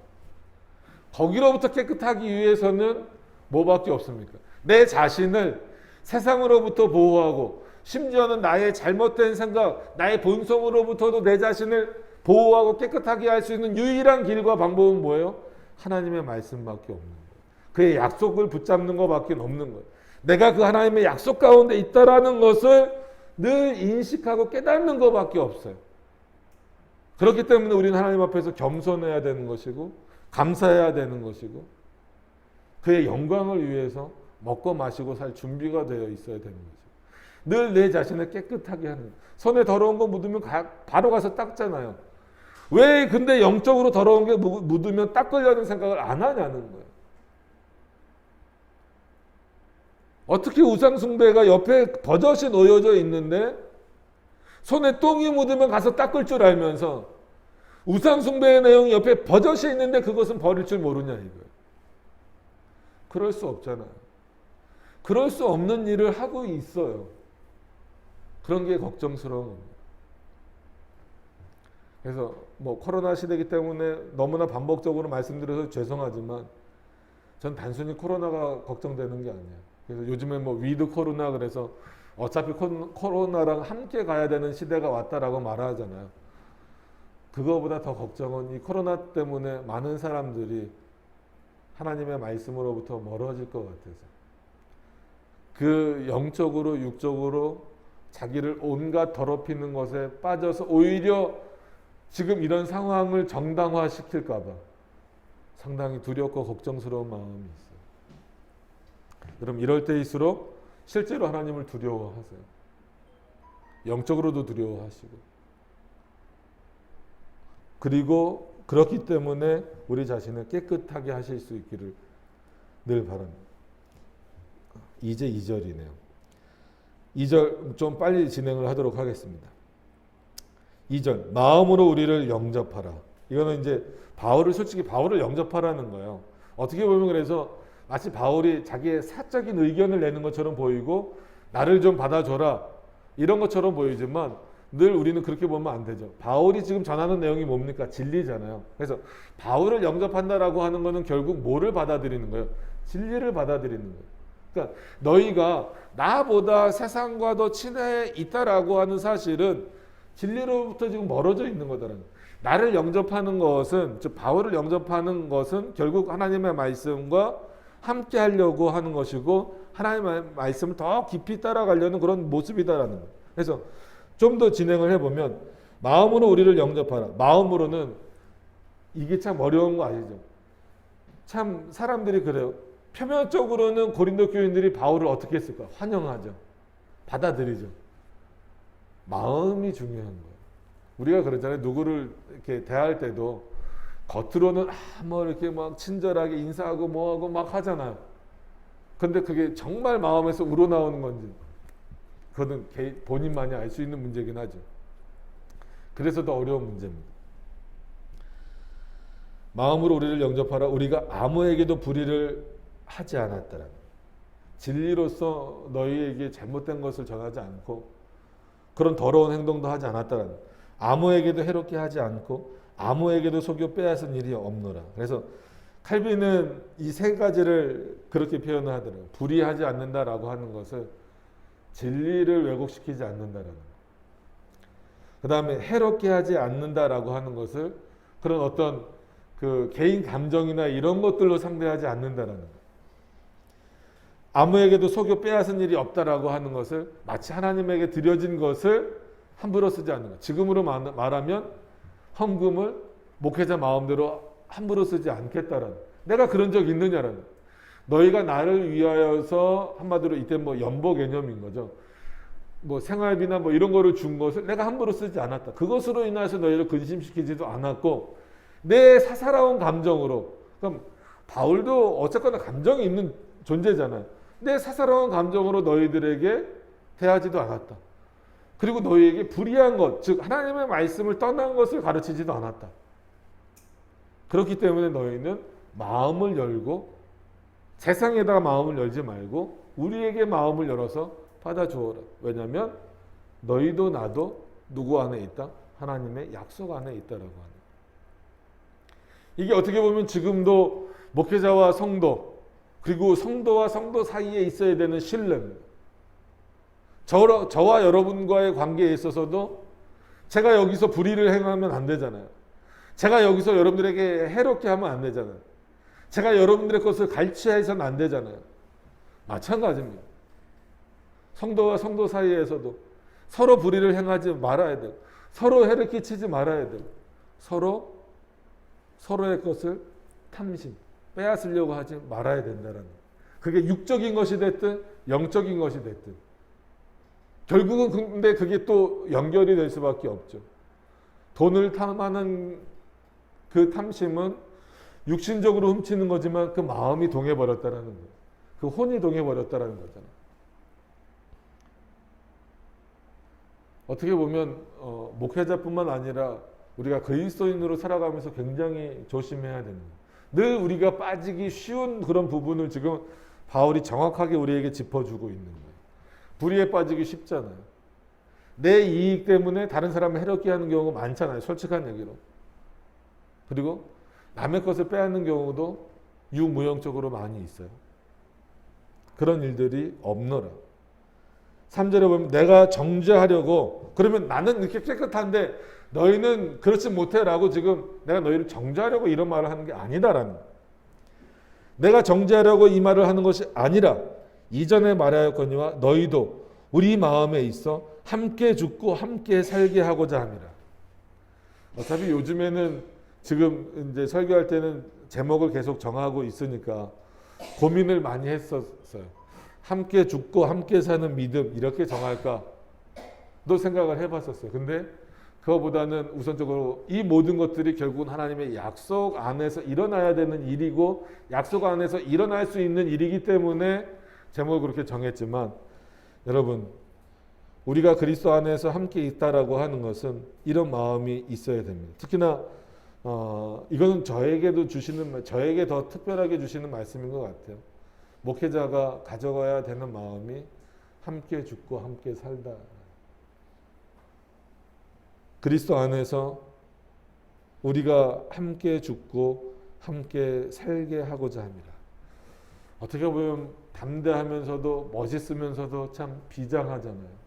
거기로부터 깨끗하기 위해서는 뭐밖에 없습니까? 내 자신을 세상으로부터 보호하고 심지어는 나의 잘못된 생각, 나의 본성으로부터도 내 자신을 보호하고 깨끗하게 할 수 있는 유일한 길과 방법은 뭐예요? 하나님의 말씀밖에 없는 거예요. 그의 약속을 붙잡는 것밖에 없는 거예요. 내가 그 하나님의 약속 가운데 있다라는 것을 늘 인식하고 깨닫는 것밖에 없어요. 그렇기 때문에 우리는 하나님 앞에서 겸손해야 되는 것이고 감사해야 되는 것이고 그의 영광을 위해서 먹고 마시고 살 준비가 되어 있어야 되는 거죠. 늘 내 자신을 깨끗하게 하는 거예요. 손에 더러운 거 묻으면 바로 가서 닦잖아요. 왜 근데 영적으로 더러운 게 묻으면 닦으려는 생각을 안 하냐는 거예요. 어떻게 우상숭배가 옆에 버젓이 놓여져 있는데 손에 똥이 묻으면 가서 닦을 줄 알면서 우상숭배의 내용이 옆에 버젓이 있는데 그것은 버릴 줄 모르냐 이거예요. 그럴 수 없잖아요. 그럴 수 없는 일을 하고 있어요. 그런 게 걱정스러운 겁니다. 그래서 뭐 코로나 시대이기 때문에 너무나 반복적으로 말씀드려서 죄송하지만 전 단순히 코로나가 걱정되는 게 아니에요. 그래서 요즘에 뭐 위드 코로나 그래서 어차피 코로나랑 함께 가야 되는 시대가 왔다라고 말하잖아요. 그거보다 더 걱정은 이 코로나 때문에 많은 사람들이 하나님의 말씀으로부터 멀어질 것 같아서 그 영적으로 육적으로 자기를 온갖 더럽히는 것에 빠져서 오히려 지금 이런 상황을 정당화시킬까 봐 상당히 두렵고 걱정스러운 마음이 있어요. 여러분 이럴 때일수록 실제로 하나님을 두려워하세요. 영적으로도 두려워하시고 그리고 그렇기 때문에 우리 자신을 깨끗하게 하실 수 있기를 늘 바랍니다. 이제 2절이네요. 2절 좀 빨리 진행을 하도록 하겠습니다. 2절 마음으로 우리를 영접하라. 이거는 이제 솔직히 바울을 영접하라는 거예요. 어떻게 보면 그래서 마치 바울이 자기의 사적인 의견을 내는 것처럼 보이고 나를 좀 받아줘라 이런 것처럼 보이지만 늘 우리는 그렇게 보면 안 되죠. 바울이 지금 전하는 내용이 뭡니까? 진리잖아요. 그래서 바울을 영접한다라고 하는 것은 결국 뭐를 받아들이는 거예요? 진리를 받아들이는 거예요. 그러니까 너희가 나보다 세상과 더 친해 있다라고 하는 사실은 진리로부터 지금 멀어져 있는 거다라는 거예요. 나를 영접하는 것은, 즉 바울을 영접하는 것은 결국 하나님의 말씀과 함께 하려고 하는 것이고 하나님의 말씀을 더 깊이 따라가려는 그런 모습이다라는 거예요. 그래서 좀 더 진행을 해보면 마음으로 우리를 영접하라. 마음으로는 이게 참 어려운 거 아니죠. 참 사람들이 그래요. 표면적으로는 고린도 교인들이 바울을 어떻게 했을까? 환영하죠. 받아들이죠. 마음이 중요한 거예요. 우리가 그러잖아요. 누구를 이렇게 대할 때도 겉으로는 뭐 이렇게 막 친절하게 인사하고 뭐하고 막 하잖아요. 근데 그게 정말 마음에서 우러나오는 건지 그거는 본인만이 알 수 있는 문제긴 하죠. 그래서 더 어려운 문제입니다. 마음으로 우리를 영접하라. 우리가 아무에게도 불의를 하지 않았다라. 진리로서 너희에게 잘못된 것을 전하지 않고 그런 더러운 행동도 하지 않았다라. 아무에게도 해롭게 하지 않고 아무에게도 속여 빼앗은 일이 없노라. 그래서 칼빈은 이 세 가지를 그렇게 표현을 하더라고요. 불의하지 않는다라고 하는 것을 진리를 왜곡시키지 않는다라는 것. 그 다음에 해롭게 하지 않는다라고 하는 것을 그런 어떤 그 개인 감정이나 이런 것들로 상대하지 않는다라는 것. 아무에게도 속여 빼앗은 일이 없다라고 하는 것을 마치 하나님에게 드려진 것을 함부로 쓰지 않는 것. 지금으로 말하면 헌금을 목회자 마음대로 함부로 쓰지 않겠다라는. 내가 그런 적 있느냐라는. 너희가 나를 위하여서 한마디로 이때 뭐 연보 개념인 거죠. 뭐 생활비나 뭐 이런 거를 준 것을 내가 함부로 쓰지 않았다. 그것으로 인해서 너희를 근심시키지도 않았고 내 사사로운 감정으로. 그럼 바울도 어쨌거나 감정이 있는 존재잖아요. 내 사사로운 감정으로 너희들에게 대하지도 않았다. 그리고 너희에게 불의한 것, 즉 하나님의 말씀을 떠난 것을 가르치지도 않았다. 그렇기 때문에 너희는 마음을 열고 세상에다가 마음을 열지 말고 우리에게 마음을 열어서 받아주어라. 왜냐하면 너희도 나도 누구 안에 있다? 하나님의 약속 안에 있다라고 하는. 이게 어떻게 보면 지금도 목회자와 성도 그리고 성도와 성도 사이에 있어야 되는 신뢰입니다. 저와 여러분과의 관계에 있어서도 제가 여기서 불의를 행하면 안 되잖아요. 제가 여기서 여러분들에게 해롭게 하면 안 되잖아요. 제가 여러분들의 것을 갈취해서는 안 되잖아요. 마찬가지입니다. 성도와 성도 사이에서도 서로 불의를 행하지 말아야 돼요. 서로 해를 끼치지 말아야 돼요. 서로의 것을 탐심, 빼앗으려고 하지 말아야 된다는 거예요. 그게 육적인 것이 됐든 영적인 것이 됐든 결국은 근데 그게 또 연결이 될 수밖에 없죠. 돈을 탐하는 그 탐심은 육신적으로 훔치는 거지만 그 마음이 동해버렸다는 거예요. 그 혼이 동해버렸다는 거잖아요. 어떻게 보면 목회자뿐만 아니라 우리가 그리스도인으로 살아가면서 굉장히 조심해야 됩니다. 늘 우리가 빠지기 쉬운 그런 부분을 지금 바울이 정확하게 우리에게 짚어주고 있는 거예요. 불의에 빠지기 쉽잖아요. 내 이익 때문에 다른 사람을 해롭게 하는 경우가 많잖아요. 솔직한 얘기로. 그리고 남의 것을 빼앗는 경우도 유무형적으로 많이 있어요. 그런 일들이 없노라. 3절에 보면 내가 정죄하려고, 그러면 나는 이렇게 깨끗한데 너희는 그렇지 못해라고 지금 내가 너희를 정죄하려고 이런 말을 하는 게 아니다라는, 내가 정죄하려고 이 말을 하는 것이 아니라 이전에 말하였거니와 너희도 우리 마음에 있어 함께 죽고 함께 살게 하고자 함이라. 어차피 요즘에는 지금 이제 설교할 때는 제목을 계속 정하고 있으니까 고민을 많이 했었어요. 함께 죽고 함께 사는 믿음 이렇게 정할까도 생각을 해봤었어요. 근데 그거보다는 우선적으로 이 모든 것들이 결국은 하나님의 약속 안에서 일어나야 되는 일이고 약속 안에서 일어날 수 있는 일이기 때문에 제목을 그렇게 정했지만, 여러분 우리가 그리스도 안에서 함께 있다라고 하는 것은 이런 마음이 있어야 됩니다. 특히나 이거는 저에게 더 특별하게 주시는 말씀인 것 같아요. 목회자가 가져가야 되는 마음이 함께 죽고 함께 살다. 그리스도 안에서 우리가 함께 죽고 함께 살게 하고자 합니다. 어떻게 보면 담대하면서도 멋있으면서도 참 비장하잖아요.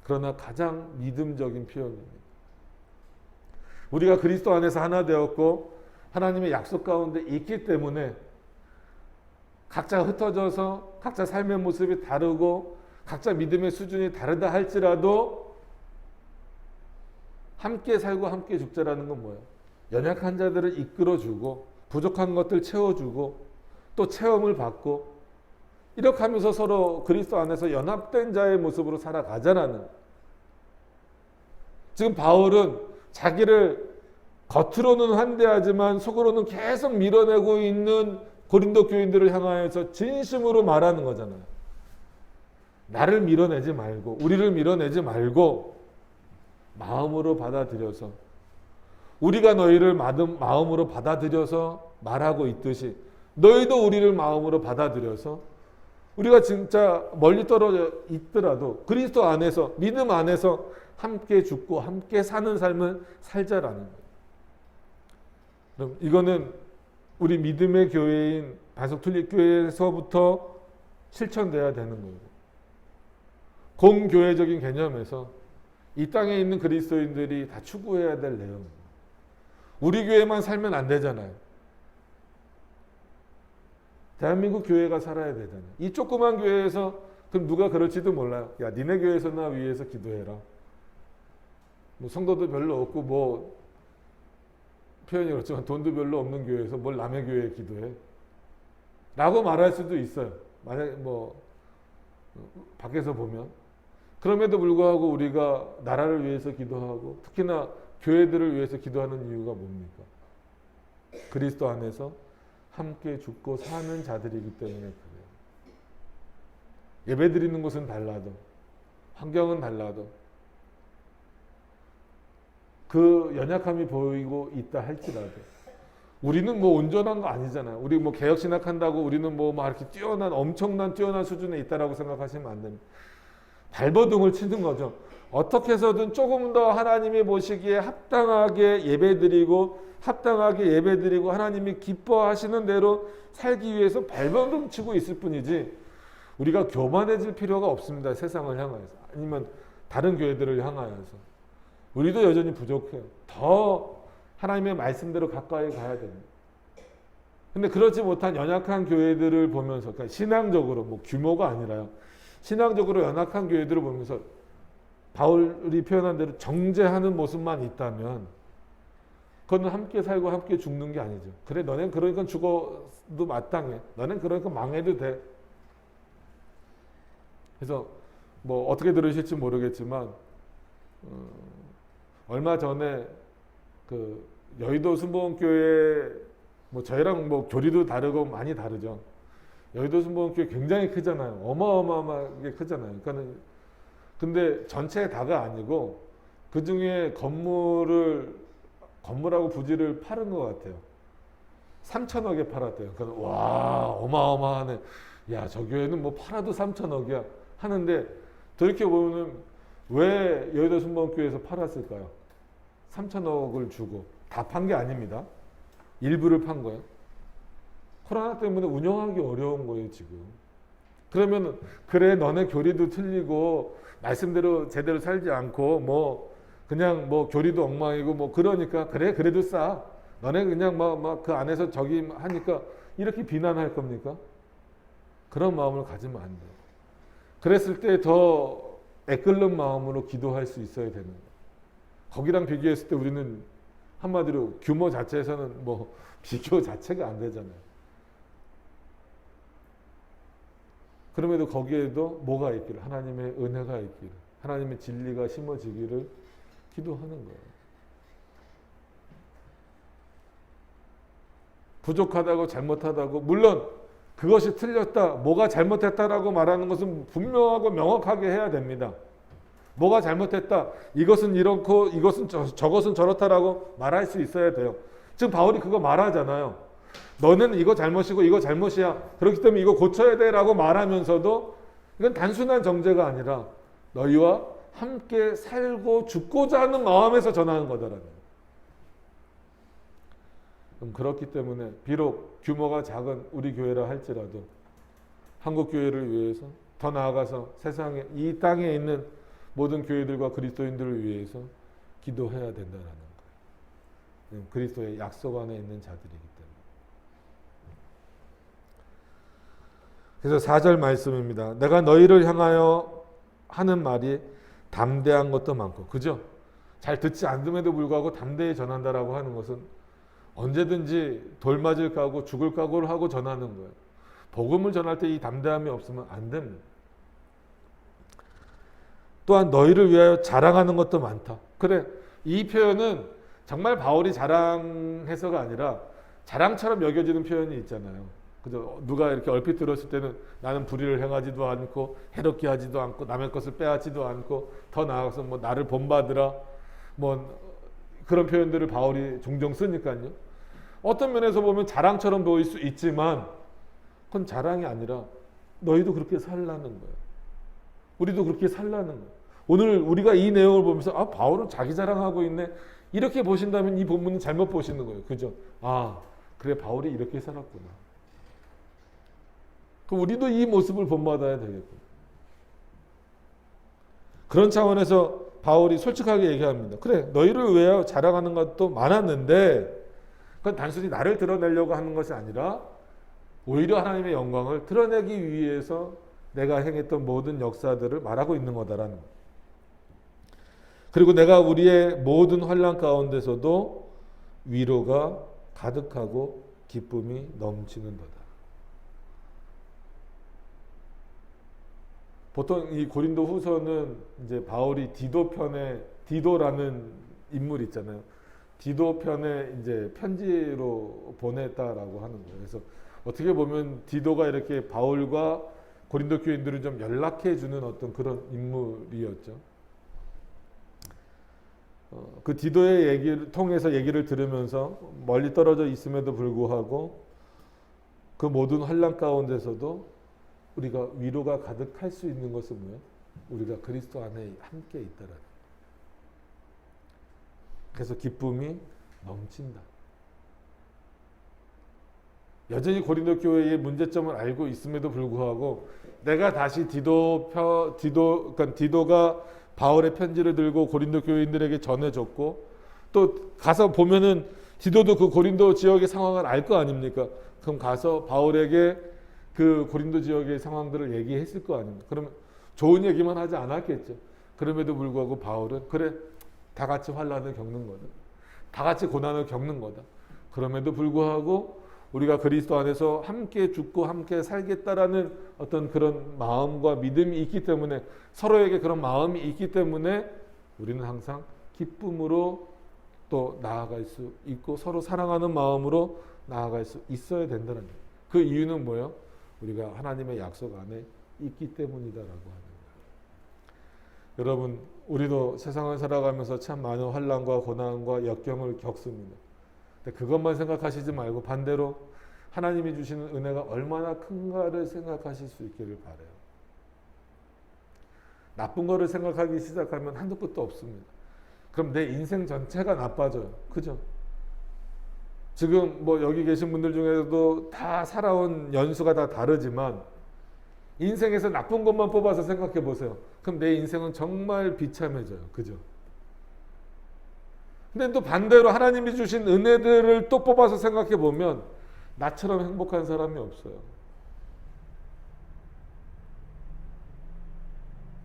그러나 가장 믿음적인 표현입니다. 우리가 그리스도 안에서 하나 되었고 하나님의 약속 가운데 있기 때문에 각자 흩어져서 각자 삶의 모습이 다르고 각자 믿음의 수준이 다르다 할지라도 함께 살고 함께 죽자라는 건 뭐예요? 연약한 자들을 이끌어주고 부족한 것들 채워주고 또 체험을 받고 이렇게 하면서 서로 그리스도 안에서 연합된 자의 모습으로 살아가자라는. 지금 바울은 자기를 겉으로는 환대하지만 속으로는 계속 밀어내고 있는 고린도 교인들을 향하여서 진심으로 말하는 거잖아요. 나를 밀어내지 말고 우리를 밀어내지 말고 마음으로 받아들여서, 우리가 너희를 마음으로 받아들여서 말하고 있듯이 너희도 우리를 마음으로 받아들여서 우리가 진짜 멀리 떨어져 있더라도 그리스도 안에서 믿음 안에서 함께 죽고 함께 사는 삶을 살자라는 거예요. 그럼 이거는 우리 믿음의 교회인 반석툴립교회에서부터 실천돼야 되는 거예요. 공교회적인 개념에서 이 땅에 있는 그리스도인들이 다 추구해야 될 내용입니다. 우리 교회만 살면 안 되잖아요. 대한민국 교회가 살아야 되잖아요. 이 조그만 교회에서 그럼 누가 그럴지도 몰라요. 야, 니네 교회에서나 위에서 기도해라. 뭐 성도도 별로 없고 뭐 표현이 그렇지만 돈도 별로 없는 교회에서 뭘 남의 교회에 기도해? 라고 말할 수도 있어요. 만약에 뭐 밖에서 보면. 그럼에도 불구하고 우리가 나라를 위해서 기도하고 특히나 교회들을 위해서 기도하는 이유가 뭡니까? 그리스도 안에서 함께 죽고 사는 자들이기 때문에 그래요. 예배 드리는 곳은 달라도 환경은 달라도 그 연약함이 보이고 있다 할지라도 우리는 뭐 온전한 거 아니잖아요. 우리 뭐 개혁신학한다고 우리는 뭐 막 이렇게 엄청난 뛰어난 수준에 있다라고 생각하시면 안 됩니다. 발버둥을 치는 거죠. 어떻게 해서든 조금 더 하나님이 보시기에 합당하게 예배드리고 하나님이 기뻐하시는 대로 살기 위해서 발버둥 치고 있을 뿐이지 우리가 교만해질 필요가 없습니다. 세상을 향하여서 아니면 다른 교회들을 향하여서. 우리도 여전히 부족해요. 더 하나님의 말씀대로 가까이 가야 됩니다. 근데 그렇지 못한 연약한 교회들을 보면서, 그러니까 신앙적으로 뭐 규모가 아니라요. 신앙적으로 연약한 교회들을 보면서 바울이 표현한 대로 정죄하는 모습만 있다면 그건 함께 살고 함께 죽는 게 아니죠. 그래, 너넨 그러니까 죽어도 마땅해. 너넨 그러니까 망해도 돼. 그래서 뭐 어떻게 들으실지 모르겠지만 얼마 전에 그 여의도 순복음교회 뭐 저희랑 뭐 교리도 다르고 많이 다르죠. 여의도 순복음교회 굉장히 크잖아요. 어마어마하게 크잖아요. 그러니까는 근데 전체 다가 아니고 그 중에 건물하고 부지를 팔은 것 같아요. 3천억에 팔았대요. 그러니까 와 어마어마하네. 야, 저 교회는 뭐 팔아도 3천억이야 하는데 돌이켜 보면은 왜 여의도 순복음교회에서 팔았을까요? 3천억을 주고 다 판 게 아닙니다. 일부를 판 거예요. 코로나 때문에 운영하기 어려운 거예요, 지금. 그러면 그래 너네 교리도 틀리고 말씀대로 제대로 살지 않고 뭐 그냥 뭐 교리도 엉망이고 뭐 그러니까 그래 그래도 싸. 너네 그냥 막 그 안에서 저기 하니까 이렇게 비난할 겁니까? 그런 마음을 가지면 안 돼요. 그랬을 때 더 애끓는 마음으로 기도할 수 있어야 되는 거예요. 거기랑 비교했을 때 우리는 한마디로 규모 자체에서는 뭐 비교 자체가 안 되잖아요. 그럼에도 거기에도 뭐가 있기를, 하나님의 은혜가 있기를, 하나님의 진리가 심어지기를 기도하는 거예요. 부족하다고 잘못하다고, 물론 그것이 틀렸다, 뭐가 잘못했다라고 말하는 것은 분명하고 명확하게 해야 됩니다. 뭐가 잘못했다, 이것은 이렇고 이것은 저것은 저렇다라고 말할 수 있어야 돼요. 지금 바울이 그거 말하잖아요. 너는 이거 잘못이고 이거 잘못이야. 그렇기 때문에 이거 고쳐야 돼 라고 말하면서도 이건 단순한 정죄가 아니라 너희와 함께 살고 죽고자 하는 마음에서 전하는 거더라고요. 그럼 그렇기 때문에 비록 규모가 작은 우리 교회라 할지라도 한국 교회를 위해서, 더 나아가서 세상에 이 땅에 있는 모든 교회들과 그리스도인들을 위해서 기도해야 된다는 거예요. 그리스도의 약속 안에 있는 자들이기 때문에. 그래서 4절 말씀입니다. 내가 너희를 향하여 하는 말이 담대한 것도 많고, 그죠? 잘 듣지 않음에도 불구하고 담대히 전한다라고 하는 것은 언제든지 돌 맞을 각오, 죽을 각오를 하고 전하는 거예요. 복음을 전할 때 이 담대함이 없으면 안 됩니다. 또한 너희를 위하여 자랑하는 것도 많다. 그래, 이 표현은 정말 바울이 자랑해서가 아니라 자랑처럼 여겨지는 표현이 있잖아요. 그죠? 누가 이렇게 얼핏 들었을 때는 나는 불의를 행하지도 않고 해롭게 하지도 않고 남의 것을 빼앗지도 않고 더 나아가서 뭐 나를 본받으라 뭐 그런 표현들을 바울이 종종 쓰니까요. 어떤 면에서 보면 자랑처럼 보일 수 있지만 그건 자랑이 아니라 너희도 그렇게 살라는 거예요. 우리도 그렇게 살라는 거예요. 오늘 우리가 이 내용을 보면서 아, 바울은 자기 자랑하고 있네. 이렇게 보신다면 이 본문은 잘못 보시는 거예요. 그죠? 아, 그래 바울이 이렇게 살았구나. 그럼 우리도 이 모습을 본받아야 되겠구나. 그런 차원에서 바울이 솔직하게 얘기합니다. 그래, 너희를 위하여 자랑하는 것도 많았는데 그건 단순히 나를 드러내려고 하는 것이 아니라 오히려 하나님의 영광을 드러내기 위해서 내가 행했던 모든 역사들을 말하고 있는 거다라는 것. 그리고 내가 우리의 모든 환난 가운데서도 위로가 가득하고 기쁨이 넘치는도다. 보통 이 고린도 후서는 이제 바울이 디도 편에, 디도라는 인물 있잖아요. 디도 편에 이제 편지로 보냈다라고 하는 거예요. 그래서 어떻게 보면 디도가 이렇게 바울과 고린도 교인들을 좀 연락해 주는 어떤 그런 인물이었죠. 그 디도의 얘기를 통해서 얘기를 들으면서 멀리 떨어져 있음에도 불구하고 그 모든 환난 가운데서도 우리가 위로가 가득할 수 있는 것은 뭐예요? 우리가 그리스도 안에 함께 있다라는. 그래서 기쁨이 넘친다. 여전히 고린도 교회의 문제점을 알고 있음에도 불구하고 내가 다시 그러니까 디도가 바울의 편지를 들고 고린도 교인들에게 전해줬고 또 가서 보면은 디도도 그 고린도 지역의 상황을 알 거 아닙니까? 그럼 가서 바울에게 그 고린도 지역의 상황들을 얘기했을 거 아닙니까? 그러면 좋은 얘기만 하지 않았겠죠. 그럼에도 불구하고 바울은 그래 다 같이 환난을 겪는 거다. 다 같이 고난을 겪는 거다. 그럼에도 불구하고 우리가 그리스도 안에서 함께 죽고 함께 살겠다라는 어떤 그런 마음과 믿음이 있기 때문에 서로에게 그런 마음이 있기 때문에 우리는 항상 기쁨으로 또 나아갈 수 있고 서로 사랑하는 마음으로 나아갈 수 있어야 된다는 거예요. 그 이유는 뭐예요? 우리가 하나님의 약속 안에 있기 때문이다라고 하는 거예요. 여러분, 우리도 세상을 살아가면서 참 많은 환난과 고난과 역경을 겪습니다. 근데 그것만 생각하시지 말고 반대로 하나님이 주시는 은혜가 얼마나 큰가를 생각하실 수 있기를 바라요. 나쁜 거를 생각하기 시작하면 한도 끝도 없습니다. 그럼 내 인생 전체가 나빠져요. 그죠? 지금 뭐 여기 계신 분들 중에서도 다 살아온 연수가 다 다르지만 인생에서 나쁜 것만 뽑아서 생각해 보세요. 그럼 내 인생은 정말 비참해져요. 그죠? 근데 또 반대로 하나님이 주신 은혜들을 또 뽑아서 생각해 보면 나처럼 행복한 사람이 없어요.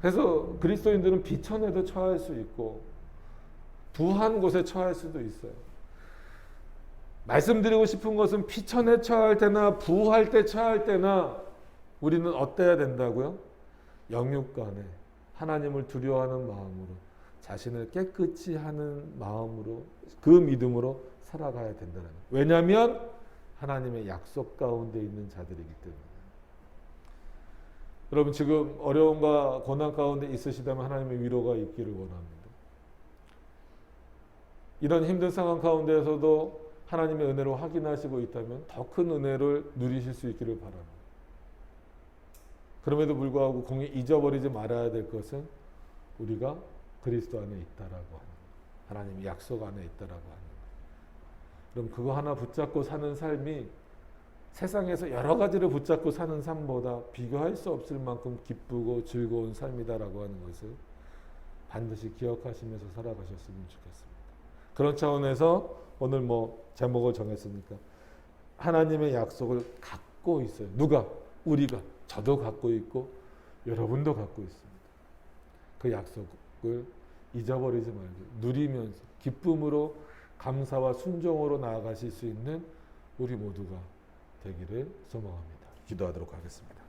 그래서 그리스도인들은 비천에도 처할 수 있고 부한 곳에 처할 수도 있어요. 말씀드리고 싶은 것은 비천에 처할 때나 부할 때 처할 때나 우리는 어때야 된다고요? 영육간에 하나님을 두려워하는 마음으로 자신을 깨끗이 하는 마음으로 그 믿음으로 살아가야 된다는 거예요. 왜냐하면 하나님의 약속 가운데 있는 자들이기 때문에. 여러분 지금 어려움과 고난 가운데 있으시다면 하나님의 위로가 있기를 원합니다. 이런 힘든 상황 가운데에서도 하나님의 은혜로 확인하시고 있다면 더 큰 은혜를 누리실 수 있기를 바랍니다. 그럼에도 불구하고 공히 잊어버리지 말아야 될 것은 우리가 그리스도 안에 있다라고 하는, 하나님의 약속 안에 있다라고 하는. 그럼 그거 하나 붙잡고 사는 삶이 세상에서 여러 가지를 붙잡고 사는 삶보다 비교할 수 없을 만큼 기쁘고 즐거운 삶이다라고 하는 것을 반드시 기억하시면서 살아가셨으면 좋겠습니다. 그런 차원에서 오늘 뭐 제목을 정했으니까 하나님의 약속을 갖고 있어요. 누가? 우리가. 저도 갖고 있고 여러분도 갖고 있습니다. 그 약속을 잊어버리지 말고 누리면서 기쁨으로 감사와 순종으로 나아가실 수 있는 우리 모두가 되기를 소망합니다. 기도하도록 하겠습니다.